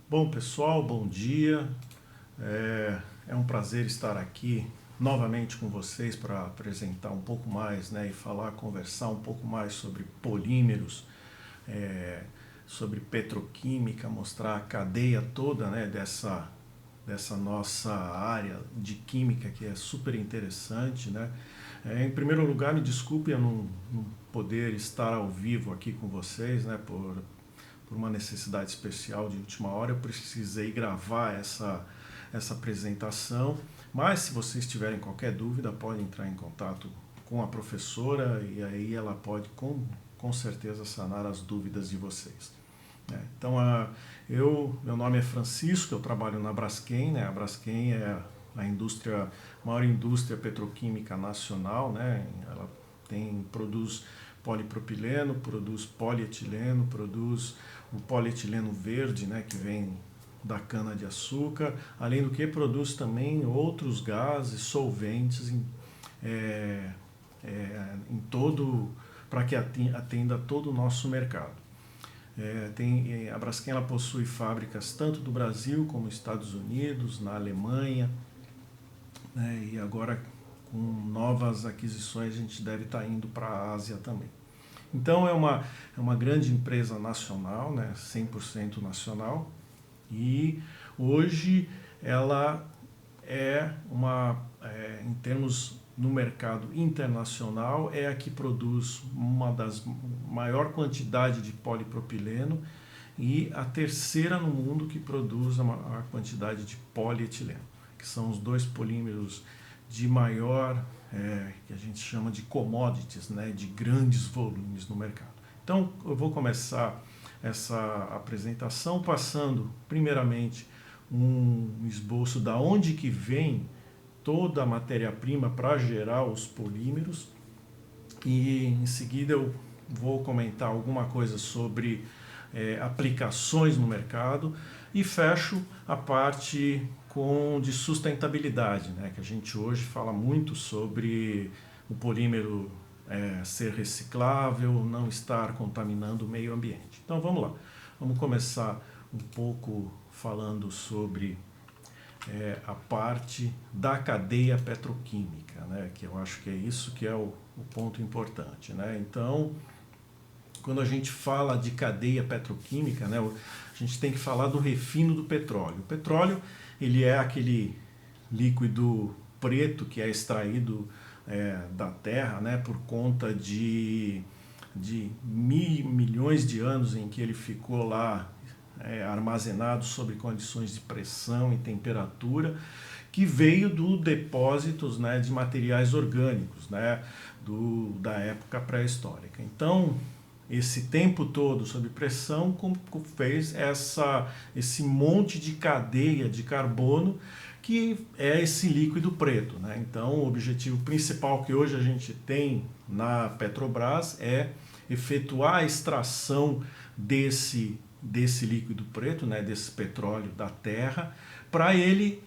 Bom, pessoal, bom dia. É um prazer estar aqui novamente com vocês para apresentar um pouco mais, né, e conversar um pouco mais sobre polímeros, é, sobre petroquímica, mostrar a cadeia toda, né, dessa nossa área de química que é super interessante, né? Em primeiro lugar, me desculpe eu não poder estar ao vivo aqui com vocês, né, por uma necessidade especial de última hora, eu precisei gravar essa apresentação. Mas se vocês tiverem qualquer dúvida, podem entrar em contato com a professora e aí ela pode com certeza sanar as dúvidas de vocês. Então, meu nome é Francisco, eu trabalho na Braskem, né? A Braskem é maior indústria petroquímica nacional, né? Ela produz polipropileno, produz polietileno, produz o polietileno verde, né, que vem da cana-de-açúcar, além do que produz também outros gases, solventes em todo, para que atenda todo o nosso mercado. A Braskem ela possui fábricas tanto do Brasil como nos Estados Unidos, na Alemanha, né, e agora com novas aquisições a gente deve estar indo para a Ásia também. Então é uma grande empresa nacional, né, 100% nacional, e hoje ela em termos no mercado internacional, é a que produz uma das maior quantidade de polipropileno e a terceira no mundo que produz a maior quantidade de polietileno, que são os dois polímeros de maior, que a gente chama de commodities, né, de grandes volumes no mercado. Então, eu vou começar essa apresentação passando, primeiramente, um esboço da onde que vem toda a matéria-prima para gerar os polímeros e, em seguida, eu vou comentar alguma coisa sobre aplicações no mercado e fecho a parte de sustentabilidade, né, que a gente hoje fala muito sobre o polímero ser reciclável, não estar contaminando o meio ambiente. Então vamos lá, vamos começar um pouco falando sobre a parte da cadeia petroquímica, né, que eu acho que é isso que é o ponto importante, né? Então, quando a gente fala de cadeia petroquímica, né, a gente tem que falar do refino do petróleo. O petróleo, ele é aquele líquido preto que é extraído da terra, né, por conta de milhões de anos em que ele ficou lá armazenado sob condições de pressão e temperatura, que veio do depósitos, né, de materiais orgânicos, né, da época pré-histórica. Então, esse tempo todo sob pressão fez esse monte de cadeia de carbono que é esse líquido preto, né? Então, o objetivo principal que hoje a gente tem na Petrobras é efetuar a extração desse líquido preto, né, desse petróleo da terra, para ele,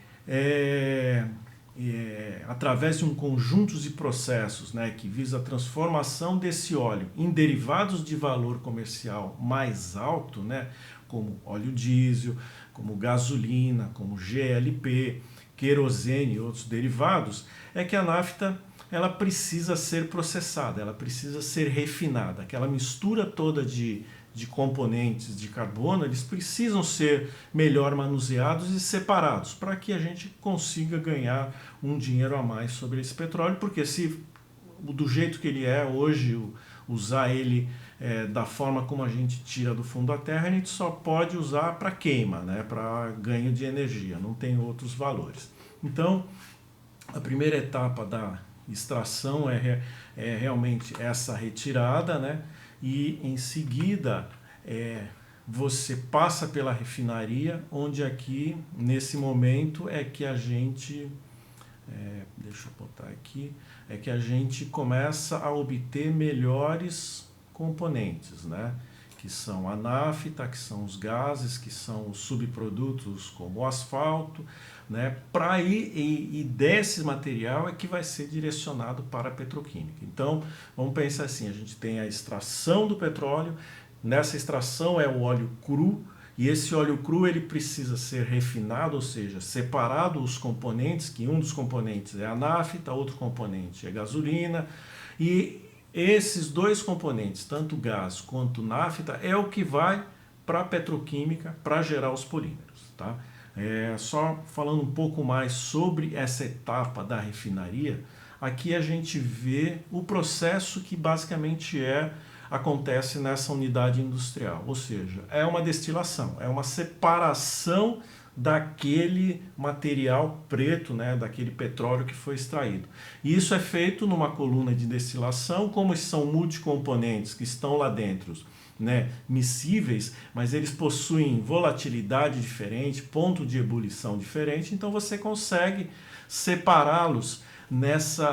através de um conjunto de processos, né, que visa a transformação desse óleo em derivados de valor comercial mais alto, né, como óleo diesel, como gasolina, como GLP, querosene e outros derivados, é que a nafta ela precisa ser processada, ela precisa ser refinada. Aquela mistura toda de componentes de carbono, eles precisam ser melhor manuseados e separados para que a gente consiga ganhar um dinheiro a mais sobre esse petróleo, porque se do jeito que ele é hoje, usar ele da forma como a gente tira do fundo da terra, a gente só pode usar para queima, né, para ganho de energia, não tem outros valores. Então, a primeira etapa da extração é realmente essa retirada, né, e em seguida você passa pela refinaria, onde aqui, nesse momento, é que a gente, deixa eu botar aqui, é que a gente começa a obter melhores componentes, né? Que são a nafta, que são os gases, que são os subprodutos como o asfalto, né? E desse material é que vai ser direcionado para a petroquímica. Então, vamos pensar assim, a gente tem a extração do petróleo, nessa extração é o óleo cru, E esse óleo cru ele precisa ser refinado, ou seja, separado os componentes, que um dos componentes é a nafta, outro componente é gasolina, e esses dois componentes, tanto gás quanto nafta, é o que vai para a petroquímica para gerar os polímeros, tá? Só falando um pouco mais sobre essa etapa da refinaria, aqui a gente vê o processo que basicamente acontece nessa unidade industrial, ou seja, é uma destilação, é uma separação daquele material preto, né, daquele petróleo que foi extraído. E isso é feito numa coluna de destilação, como são multicomponentes que estão lá dentro, né, miscíveis, mas eles possuem volatilidade diferente, ponto de ebulição diferente, então você consegue separá-los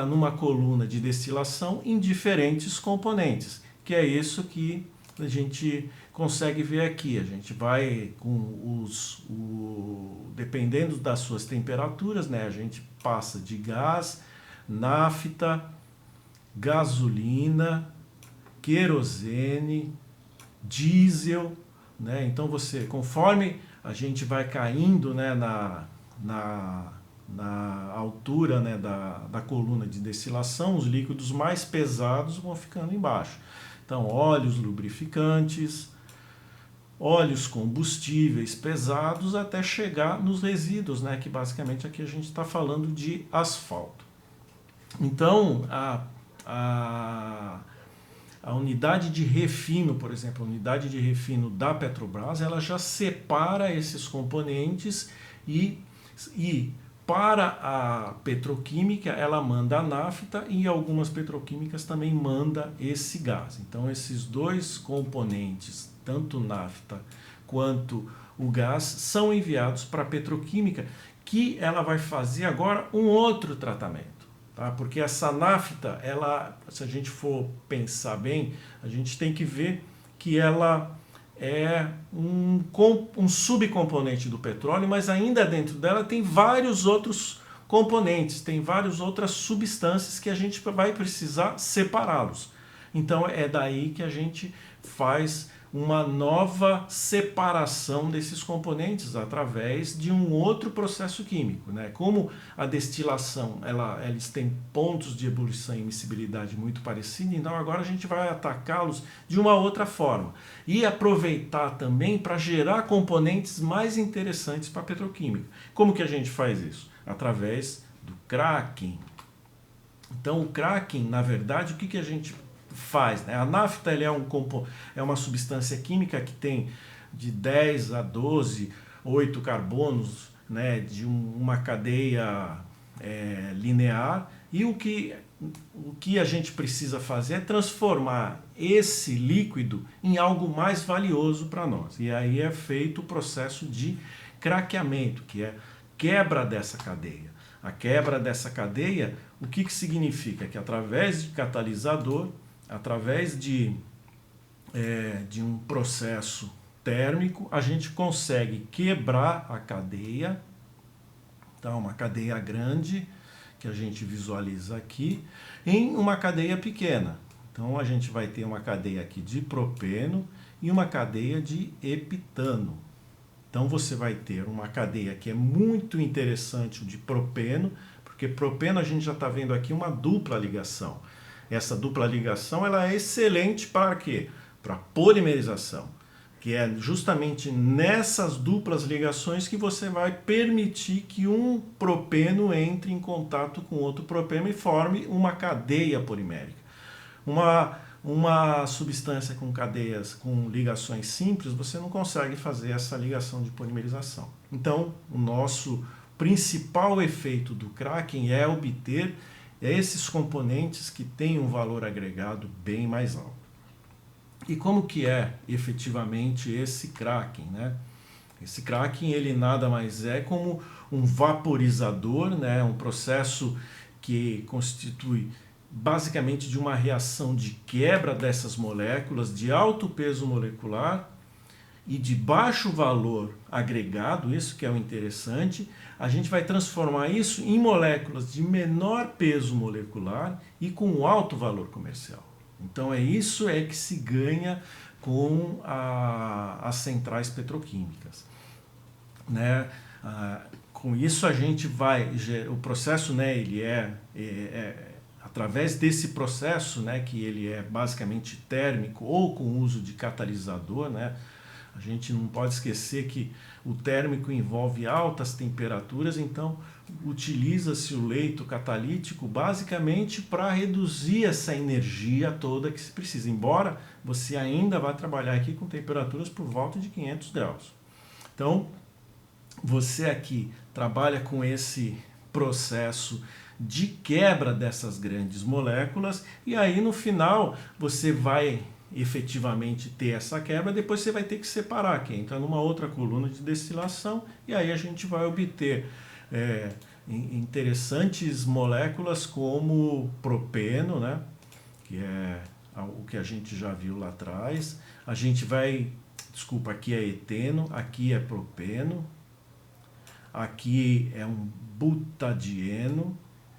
numa coluna de destilação em diferentes componentes, que é isso que a gente consegue ver aqui. A gente vai dependendo das suas temperaturas, né, a gente passa de gás, nafta, gasolina, querosene, diesel, né? Então conforme a gente vai caindo, né, na altura, né, da coluna de destilação, os líquidos mais pesados vão ficando embaixo. Então, óleos lubrificantes, óleos combustíveis pesados, até chegar nos resíduos, né, que basicamente aqui a gente está falando de asfalto. Então, a unidade de refino, por exemplo, a unidade de refino da Petrobras, ela já separa esses componentes e para a petroquímica ela manda a nafta e algumas petroquímicas também manda esse gás. Então esses dois componentes, tanto nafta quanto o gás, são enviados para a petroquímica, que ela vai fazer agora um outro tratamento. Tá? Porque essa nafta, se a gente for pensar bem, a gente tem que ver que ela é um subcomponente do petróleo, mas ainda dentro dela tem vários outros componentes, tem várias outras substâncias que a gente vai precisar separá-los. Então é daí que a gente faz uma nova separação desses componentes através de um outro processo químico, né? Como a destilação, eles têm pontos de ebulição e miscibilidade muito parecidos, então agora a gente vai atacá-los de uma outra forma e aproveitar também para gerar componentes mais interessantes para a petroquímica. Como que a gente faz isso? Através do cracking. Então o cracking, na verdade, o que a gente faz, né? A nafta é uma substância química que tem de 10 a 12, 8 carbonos, né, de uma cadeia linear, e o que a gente precisa fazer é transformar esse líquido em algo mais valioso para nós. E aí é feito o processo de craqueamento, que é quebra dessa cadeia. A quebra dessa cadeia, o que significa? Que através de catalisador, através de um processo térmico, a gente consegue quebrar a cadeia, então uma cadeia grande, que a gente visualiza aqui, em uma cadeia pequena. Então a gente vai ter uma cadeia aqui de propeno e uma cadeia de epitano. Então você vai ter uma cadeia que é muito interessante de propeno, porque propeno a gente já está vendo aqui uma dupla ligação. Essa dupla ligação ela é excelente para quê? Para polimerização, que é justamente nessas duplas ligações que você vai permitir que um propeno entre em contato com outro propeno e forme uma cadeia polimérica. Uma substância com cadeias, com ligações simples, você não consegue fazer essa ligação de polimerização. Então, o nosso principal efeito do cracking é obter esses componentes que têm um valor agregado bem mais alto. E como que é efetivamente esse cracking, né? Esse cracking ele nada mais é como um vaporizador, né? Um processo que constitui basicamente de uma reação de quebra dessas moléculas de alto peso molecular e de baixo valor agregado, isso que é o interessante. A gente vai transformar isso em moléculas de menor peso molecular e com alto valor comercial. Então é isso que se ganha com as centrais petroquímicas, né? Com isso a gente vai, o processo, né, ele através desse processo, né, que ele é basicamente térmico ou com uso de catalisador, né? A gente não pode esquecer que o térmico envolve altas temperaturas, então utiliza-se o leito catalítico basicamente para reduzir essa energia toda que se precisa, embora você ainda vá trabalhar aqui com temperaturas por volta de 500 graus. Então, você aqui trabalha com esse processo de quebra dessas grandes moléculas e aí no final você vai efetivamente ter essa quebra, depois você vai ter que separar, que entra numa outra coluna de destilação e aí a gente vai obter interessantes moléculas como propeno, né, que é o que a gente já viu lá atrás. A gente vai, desculpa, aqui é eteno, aqui é propeno, aqui é um butadieno,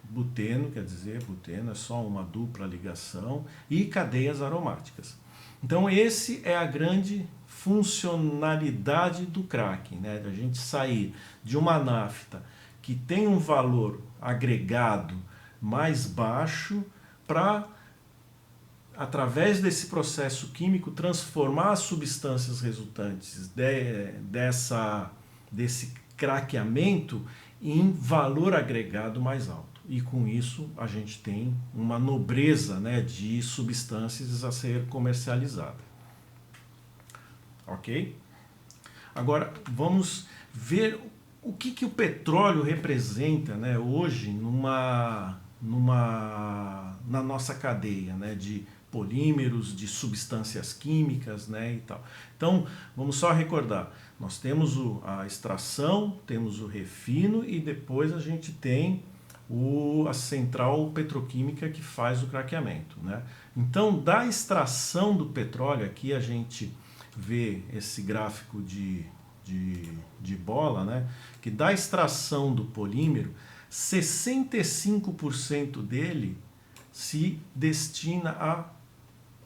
buteno, quer dizer, buteno é só uma dupla ligação, e cadeias aromáticas. Então esse é a grande funcionalidade do cracking, né? Da gente sair de uma nafta que tem um valor agregado mais baixo para, através desse processo químico, transformar as substâncias resultantes desse craqueamento em valor agregado mais alto. E com isso a gente tem uma nobreza, né, de substâncias a ser comercializada. Ok? Agora vamos ver o que o petróleo representa, né, hoje na nossa cadeia, né, de polímeros, de substâncias químicas, né, e tal. Então, vamos só recordar, nós temos a extração, temos o refino e depois a gente tem a central petroquímica que faz o craqueamento, né? Então, da extração do petróleo, aqui a gente vê esse gráfico de bola, né? Que da extração do polímero, 65% dele se destina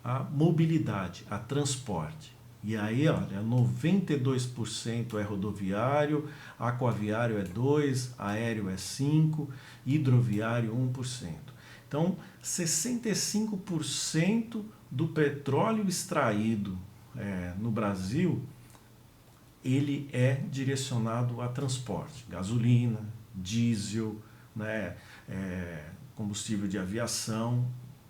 à mobilidade, a transporte. E aí, olha, 92% é rodoviário, aquaviário é 2%, aéreo é 5%, hidroviário 1%. Então, 65% do petróleo extraído no Brasil, ele é direcionado a transporte, gasolina, diesel, né, combustível de aviação,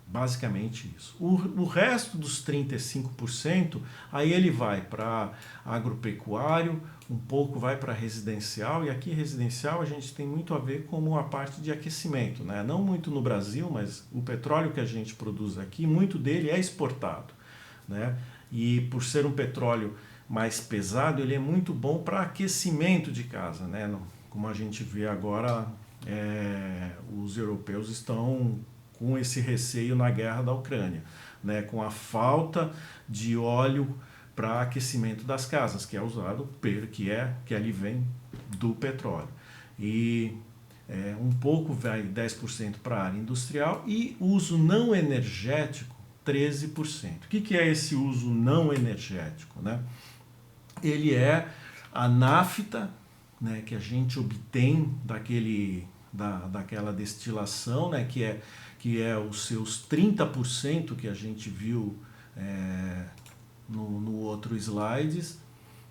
basicamente isso. O resto dos 35%, aí ele vai para agropecuário, um pouco vai para residencial, e aqui residencial a gente tem muito a ver com a parte de aquecimento, né? Não muito no Brasil, mas o petróleo que a gente produz aqui, muito dele é exportado, né? E por ser um petróleo mais pesado, ele é muito bom para aquecimento de casa, né? Como a gente vê agora, os europeus estão com esse receio na guerra da Ucrânia, né? Com a falta de óleo para aquecimento das casas, que é usado, que ali vem do petróleo. E um pouco vai 10% para a área industrial e uso não energético 13%. O que é esse uso não energético, né? Ele é a nafta, né, que a gente obtém daquela destilação, né, que é os seus 30% que a gente viu no outro slides,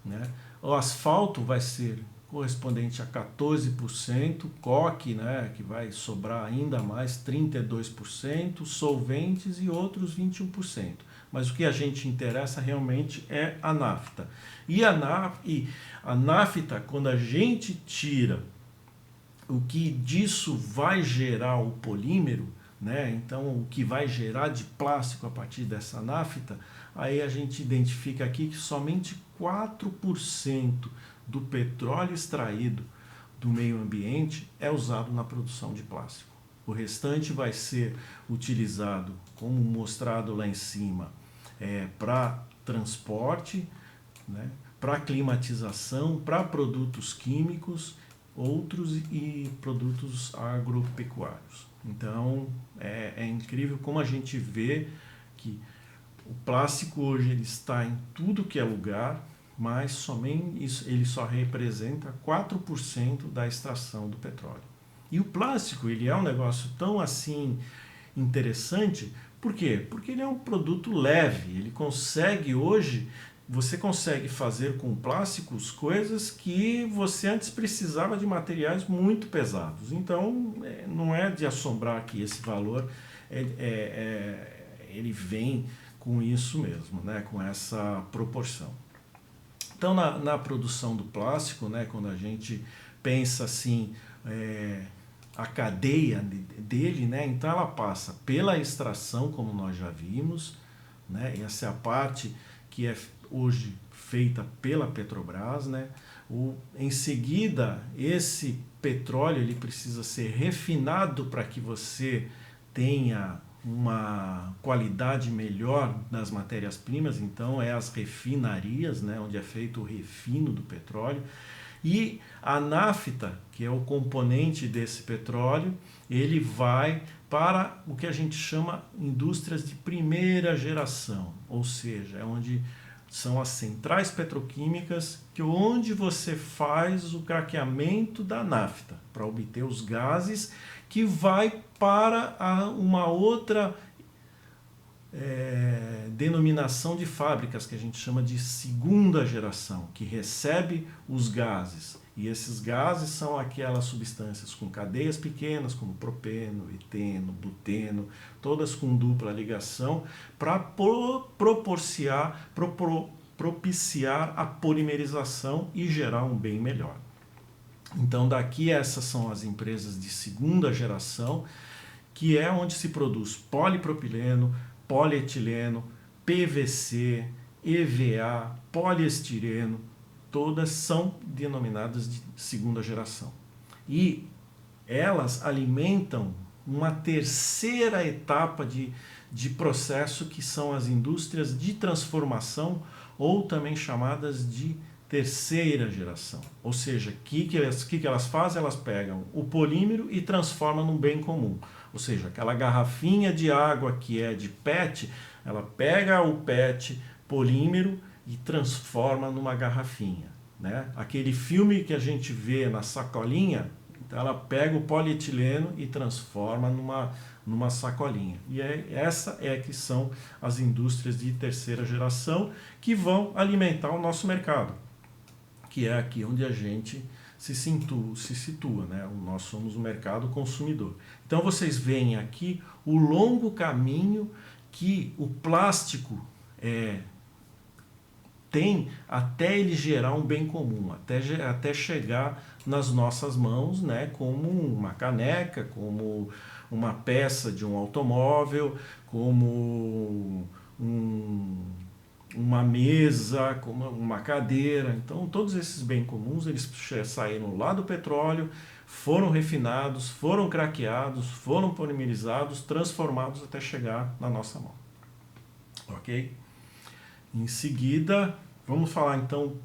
né? O asfalto vai ser correspondente a 14%, coque, né, que vai sobrar ainda mais 32%, solventes e outros 21%. Mas o que a gente interessa realmente é a nafta. E a nafta, quando a gente tira o que disso vai gerar o polímero, né? Então o que vai gerar de plástico a partir dessa nafta, aí a gente identifica aqui que somente 4% do petróleo extraído do meio ambiente é usado na produção de plástico. O restante vai ser utilizado, como mostrado lá em cima, para transporte, né? Para climatização, para produtos químicos, outros e produtos agropecuários. Então é incrível como a gente vê que O plástico hoje ele está em tudo que é lugar, mas somente ele só representa 4% da extração do petróleo. E o plástico ele é um negócio tão assim interessante, por quê? Porque ele é um produto leve, ele consegue hoje, você consegue fazer com plásticos coisas que você antes precisava de materiais muito pesados. Então não é de assombrar que esse valor ele vem com isso mesmo, né? Com essa proporção. Então na produção do plástico, né? Quando a gente pensa assim, a cadeia dele, né? Então ela passa pela extração, como nós já vimos, né? Essa é a parte que é hoje feita pela Petrobras, né? Em seguida, esse petróleo ele precisa ser refinado para que você tenha uma qualidade melhor das matérias-primas, então é as refinarias, né, onde é feito o refino do petróleo. E a nafta, que é o componente desse petróleo, ele vai para o que a gente chama indústrias de primeira geração, ou seja, é onde são as centrais petroquímicas, onde você faz o craqueamento da nafta para obter os gases que vai para uma outra denominação de fábricas que a gente chama de segunda geração, que recebe os gases. E esses gases são aquelas substâncias com cadeias pequenas, como propeno, eteno, buteno, todas com dupla ligação, para propiciar a polimerização e gerar um bem melhor. Então daqui essas são as empresas de segunda geração, que é onde se produz polipropileno, polietileno, PVC, EVA, poliestireno, todas são denominadas de segunda geração. E elas alimentam uma terceira etapa de processo, que são as indústrias de transformação, ou também chamadas de terceira geração. Ou seja, o que elas fazem? Elas pegam o polímero e transformam num bem comum. Ou seja, aquela garrafinha de água que é de PET, ela pega o PET polímero e transforma numa garrafinha, né? Aquele filme que a gente vê na sacolinha, ela pega o polietileno e transforma numa sacolinha. E essa que são as indústrias de terceira geração que vão alimentar o nosso mercado, que é aqui onde a gente se situa, né? Nós somos o mercado consumidor. Então vocês veem aqui o longo caminho que o plástico tem até ele gerar um bem comum, até chegar nas nossas mãos, né, como uma caneca, como uma peça de um automóvel, como uma mesa, como uma cadeira. Então todos esses bens comuns eles saíram lá do petróleo, foram refinados, foram craqueados, foram polimerizados, transformados até chegar na nossa mão. Ok? Em seguida, vamos falar então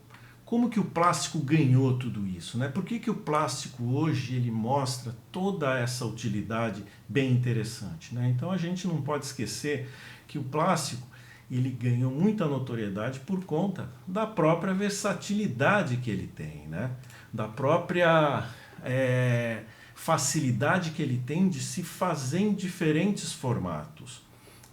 como que o plástico ganhou tudo isso, né? Por que o plástico hoje ele mostra toda essa utilidade bem interessante, né? Então a gente não pode esquecer que o plástico ele ganhou muita notoriedade por conta da própria versatilidade que ele tem, né? Da própria facilidade que ele tem de se fazer em diferentes formatos.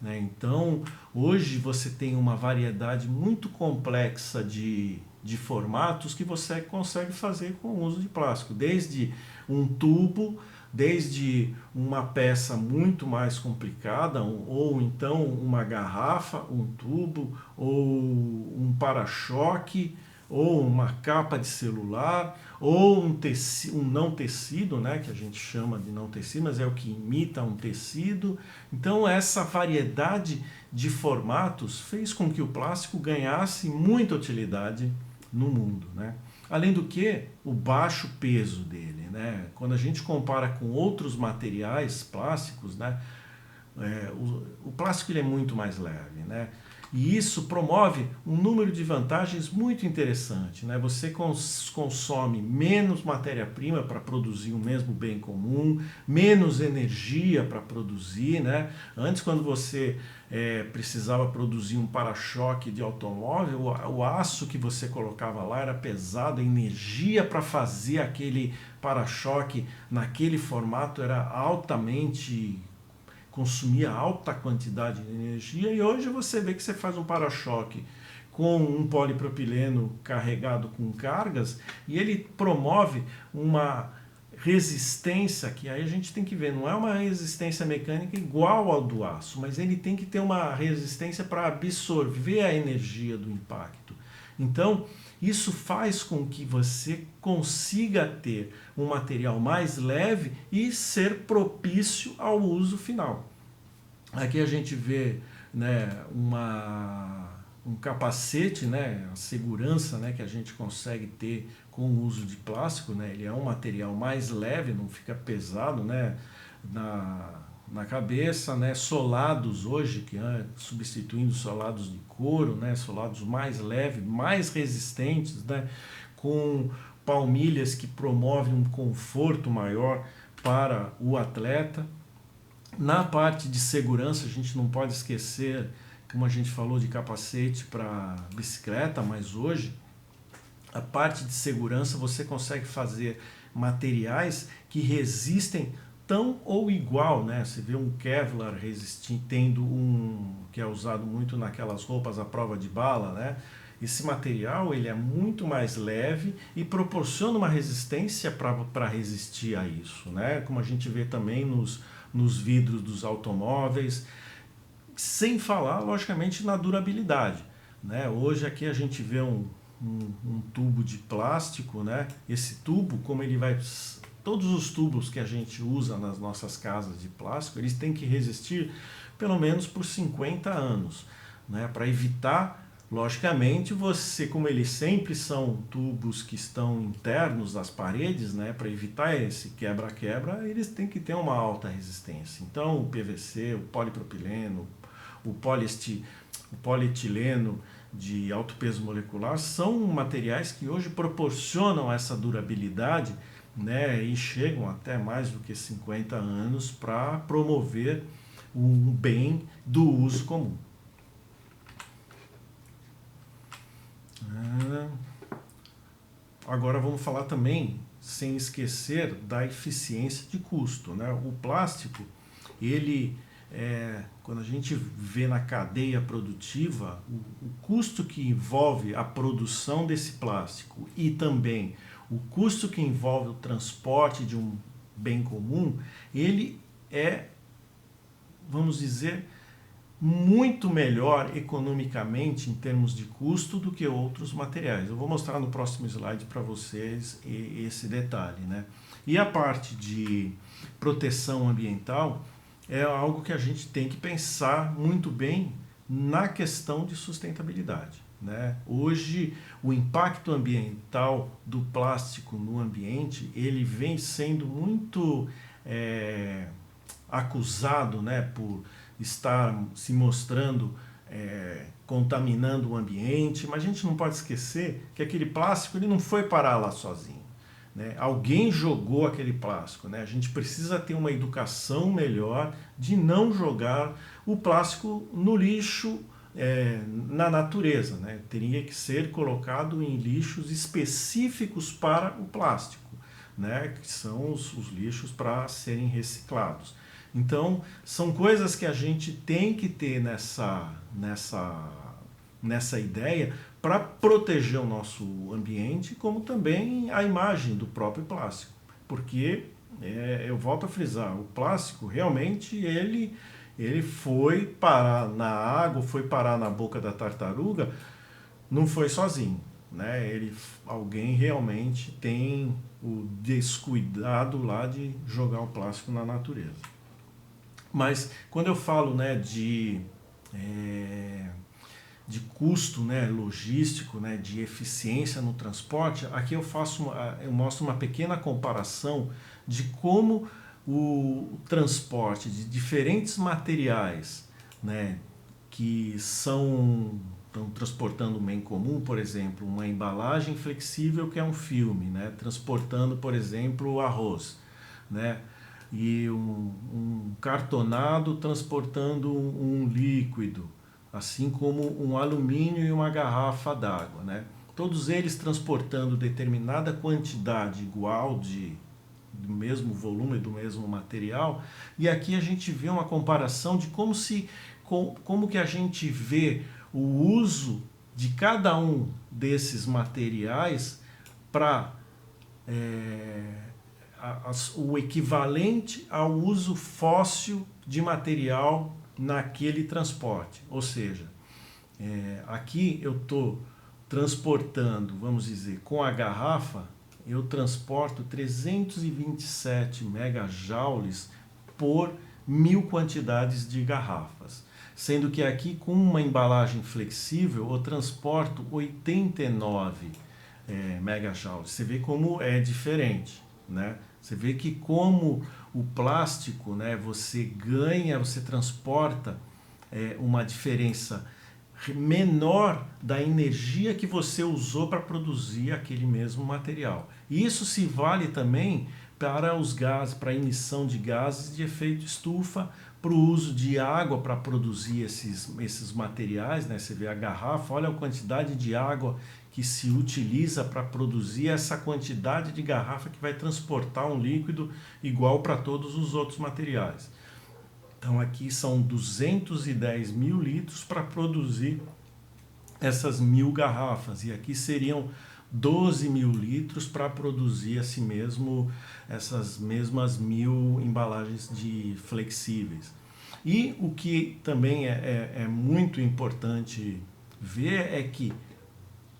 Então, hoje você tem uma variedade muito complexa de formatos que você consegue fazer com o uso de plástico, desde um tubo, desde uma peça muito mais complicada, ou então uma garrafa, um tubo, ou um para-choque, ou uma capa de celular, ou um não tecido, né, que a gente chama de não tecido, mas é o que imita um tecido. Então essa variedade de formatos fez com que o plástico ganhasse muita utilidade no mundo, né? Além do que, o baixo peso dele, né? Quando a gente compara com outros materiais plásticos, né, o plástico ele é muito mais leve, né? E isso promove um número de vantagens muito interessante, né? Você consome menos matéria-prima para produzir o mesmo bem comum, menos energia para produzir, né? Antes, quando você precisava produzir um para-choque de automóvel, o aço que você colocava lá era pesado, a energia para fazer aquele para-choque naquele formato era altamente, consumia alta quantidade de energia, e hoje você vê que você faz um para-choque com um polipropileno carregado com cargas e ele promove uma resistência que aí a gente tem que ver, não é uma resistência mecânica igual ao do aço, mas ele tem que ter uma resistência para absorver a energia do impacto. Então, isso faz com que você consiga ter um material mais leve e ser propício ao uso final. Aqui a gente vê, né, um capacete, né, a segurança, né, que a gente consegue ter com o uso de plástico, né, ele é um material mais leve, não fica pesado, né, na cabeça, né, solados hoje, que substituindo solados de couro, né, solados mais leves, mais resistentes, né, com palmilhas que promovem um conforto maior para o atleta. Na parte de segurança, a gente não pode esquecer, como a gente falou de capacete para bicicleta, mas hoje a parte de segurança você consegue fazer materiais que resistem tão ou igual, né? Você vê um Kevlar tendo que é usado muito naquelas roupas à prova de bala, né? Esse material ele é muito mais leve e proporciona uma resistência para resistir a isso, né? Como a gente vê também nos vidros dos automóveis, sem falar, logicamente, na durabilidade, né? Hoje aqui a gente vê um tubo de plástico, né? Esse tubo, como ele vai... Todos os tubos que a gente usa nas nossas casas de plástico, eles têm que resistir pelo menos por 50 anos, né? Para evitar, logicamente, você, como eles sempre são tubos que estão internos às paredes, né? Para evitar esse quebra-quebra, eles têm que ter uma alta resistência. Então, o PVC, o polipropileno, o polietileno de alto peso molecular são materiais que hoje proporcionam essa durabilidade, né, e chegam até mais do que 50 anos para promover um bem do uso comum. Agora vamos falar também, sem esquecer, da eficiência de custo, né? O plástico, ele quando a gente vê na cadeia produtiva, o custo que envolve a produção desse plástico e também o custo que envolve o transporte de um bem comum, ele é, vamos dizer, muito melhor economicamente em termos de custo do que outros materiais. Eu vou mostrar no próximo slide para vocês esse detalhe, né? E a parte de proteção ambiental é algo que a gente tem que pensar muito bem na questão de sustentabilidade, né? Hoje, o impacto ambiental do plástico no ambiente, ele vem sendo muito acusado, né, por estar se mostrando contaminando o ambiente, mas a gente não pode esquecer que aquele plástico ele não foi parar lá sozinho, né? Alguém jogou aquele plástico, né? A gente precisa ter uma educação melhor de não jogar o plástico no lixo, na natureza, né? Teria que ser colocado em lixos específicos para o plástico, né? Que são os lixos para serem reciclados. Então, são coisas que a gente tem que ter nessa ideia para proteger o nosso ambiente, como também a imagem do próprio plástico. Porque, eu volto a frisar, o plástico realmente ele foi parar na água, foi parar na boca da tartaruga, não foi sozinho, né? Alguém realmente tem o descuidado lá de jogar o plástico na natureza. Mas quando eu falo, né, de custo, né, logístico, né, de eficiência no transporte, aqui eu mostro uma pequena comparação de como o transporte de diferentes materiais, né, que estão transportando um bem comum, por exemplo, uma embalagem flexível que é um filme, né? Transportando, por exemplo, o arroz, né? E um cartonado transportando um líquido, assim como um alumínio e uma garrafa d'água, né? Todos eles transportando determinada quantidade igual do mesmo volume, do mesmo material, e aqui a gente vê uma comparação de como que a gente vê o uso de cada um desses materiais para o equivalente ao uso fóssil de material naquele transporte. Ou seja, aqui eu estou transportando, vamos dizer, com a garrafa, eu transporto 327 megajoules por 1000 quantidades de garrafas. Sendo que aqui, com uma embalagem flexível, eu transporto 89 megajoules. Você vê como é diferente, né? Você vê que como o plástico, né, você ganha, você transporta uma diferença menor da energia que você usou para produzir aquele mesmo material. Isso se vale também para os gases, para a emissão de gases de efeito estufa, para o uso de água para produzir esses materiais, né? Você vê a garrafa, olha a quantidade de água que se utiliza para produzir essa quantidade de garrafa que vai transportar um líquido igual para todos os outros materiais. Então aqui são 210 mil litros para produzir essas 1000 garrafas. E aqui seriam 12 mil litros para produzir essas mesmas 1000 embalagens de flexíveis. E o que também é muito importante ver é que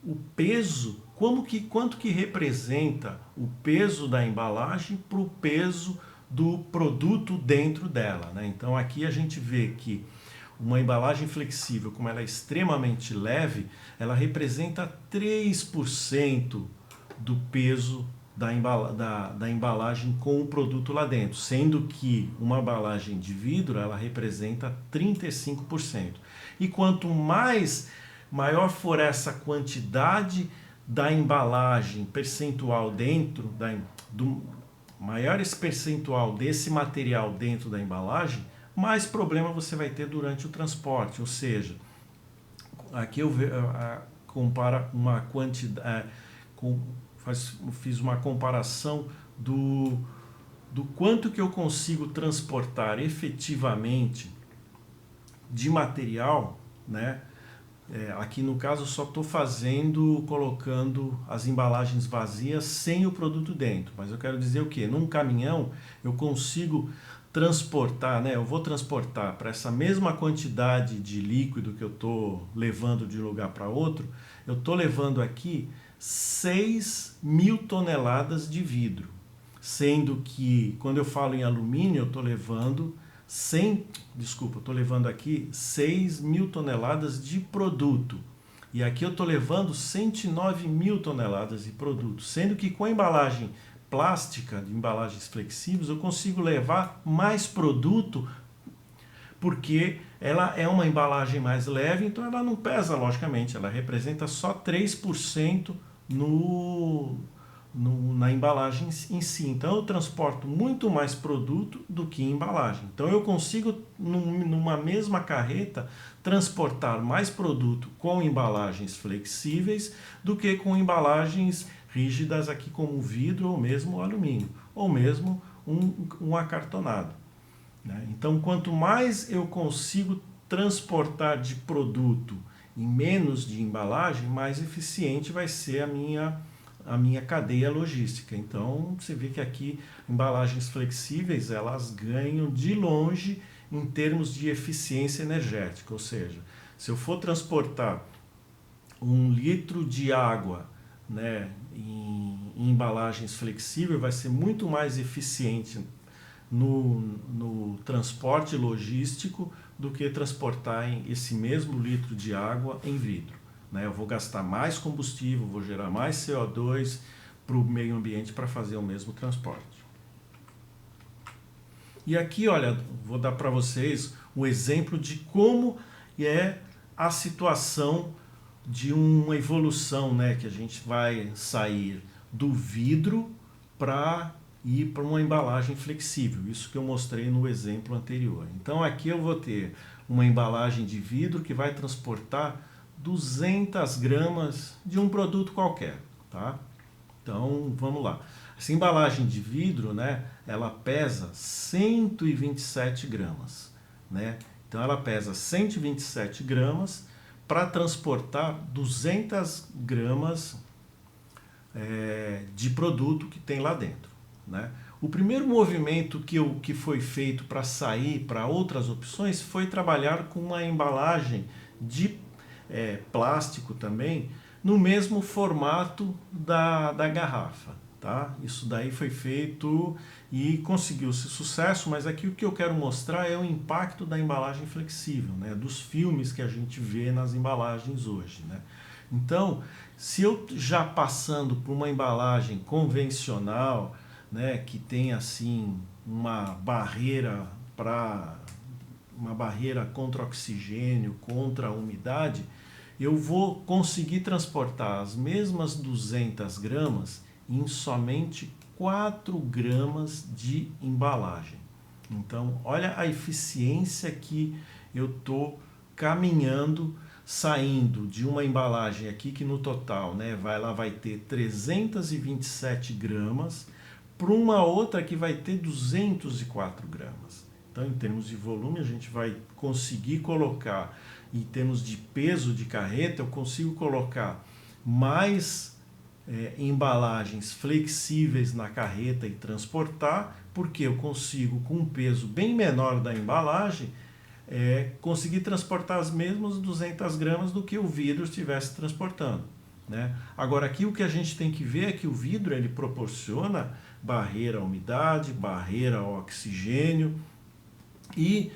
o peso, quanto que representa o peso da embalagem para o peso do produto dentro dela, né? Então aqui a gente vê que uma embalagem flexível, como ela é extremamente leve, ela representa 3% do peso da embalagem com o produto lá dentro, sendo que uma embalagem de vidro ela representa 35%. E quanto maior for essa quantidade da embalagem percentual maior esse percentual desse material dentro da embalagem, mais problema você vai ter durante o transporte. Ou seja, aqui eu compara uma quantidade, fiz uma comparação do quanto que eu consigo transportar efetivamente de material, né? Aqui no caso só estou colocando as embalagens vazias sem o produto dentro, mas eu quero dizer o que? Num caminhão eu consigo transportar, né? Eu vou transportar para essa mesma quantidade de líquido que eu estou levando de um lugar para outro, eu estou levando aqui 6.000 toneladas de vidro, sendo que quando eu falo em alumínio eu estou levando estou levando aqui 6.000 toneladas de produto. E aqui eu estou levando 109.000 toneladas de produto. Sendo que com a embalagem plástica, de embalagens flexíveis, eu consigo levar mais produto porque ela é uma embalagem mais leve, então ela não pesa, logicamente. Ela representa só 3% na embalagem em si. Então eu transporto muito mais produto do que embalagem. Então eu consigo, numa mesma carreta, transportar mais produto com embalagens flexíveis do que com embalagens rígidas aqui como vidro ou mesmo alumínio, ou mesmo um acartonado, né? Então quanto mais eu consigo transportar de produto em menos de embalagem, mais eficiente vai ser a minha cadeia logística. Então você vê que aqui embalagens flexíveis elas ganham de longe em termos de eficiência energética, ou seja, se eu for transportar 1 litro de água, né, em embalagens flexíveis, vai ser muito mais eficiente no transporte logístico do que transportar esse mesmo litro de água em vidro. Eu vou gastar mais combustível, vou gerar mais CO2 para o meio ambiente para fazer o mesmo transporte. E aqui, olha, vou dar para vocês um exemplo de como e é a situação de uma evolução, né, que a gente vai sair do vidro para ir para uma embalagem flexível, isso que eu mostrei no exemplo anterior. Então aqui eu vou ter uma embalagem de vidro que vai transportar 200 gramas de um produto qualquer, tá? Então vamos lá. Essa embalagem de vidro, né, ela pesa 127 gramas, né? Então ela pesa 127 gramas para transportar 200 gramas de produto que tem lá dentro, né? O primeiro movimento que foi feito para sair para outras opções foi trabalhar com uma embalagem de plástico também, no mesmo formato da garrafa. Tá? Isso daí foi feito e conseguiu-se sucesso, mas aqui o que eu quero mostrar é o impacto da embalagem flexível, né? Dos filmes que a gente vê nas embalagens hoje, né? Então, se eu já passando por uma embalagem convencional, né, que tem assim uma barreira contra oxigênio, contra a umidade, eu vou conseguir transportar as mesmas 200 gramas em somente 4 gramas de embalagem. Então, olha a eficiência que eu estou caminhando, saindo de uma embalagem aqui que no total, né, vai ter 327 gramas, para uma outra que vai ter 204 gramas. Então, em termos de volume, a gente vai conseguir colocar, em termos de peso de carreta, eu consigo colocar mais embalagens flexíveis na carreta e transportar, porque eu consigo, com um peso bem menor da embalagem, conseguir transportar as mesmas 200 gramas do que o vidro estivesse transportando, né? Agora, aqui o que a gente tem que ver é que o vidro ele proporciona barreira à umidade, barreira ao oxigênio, e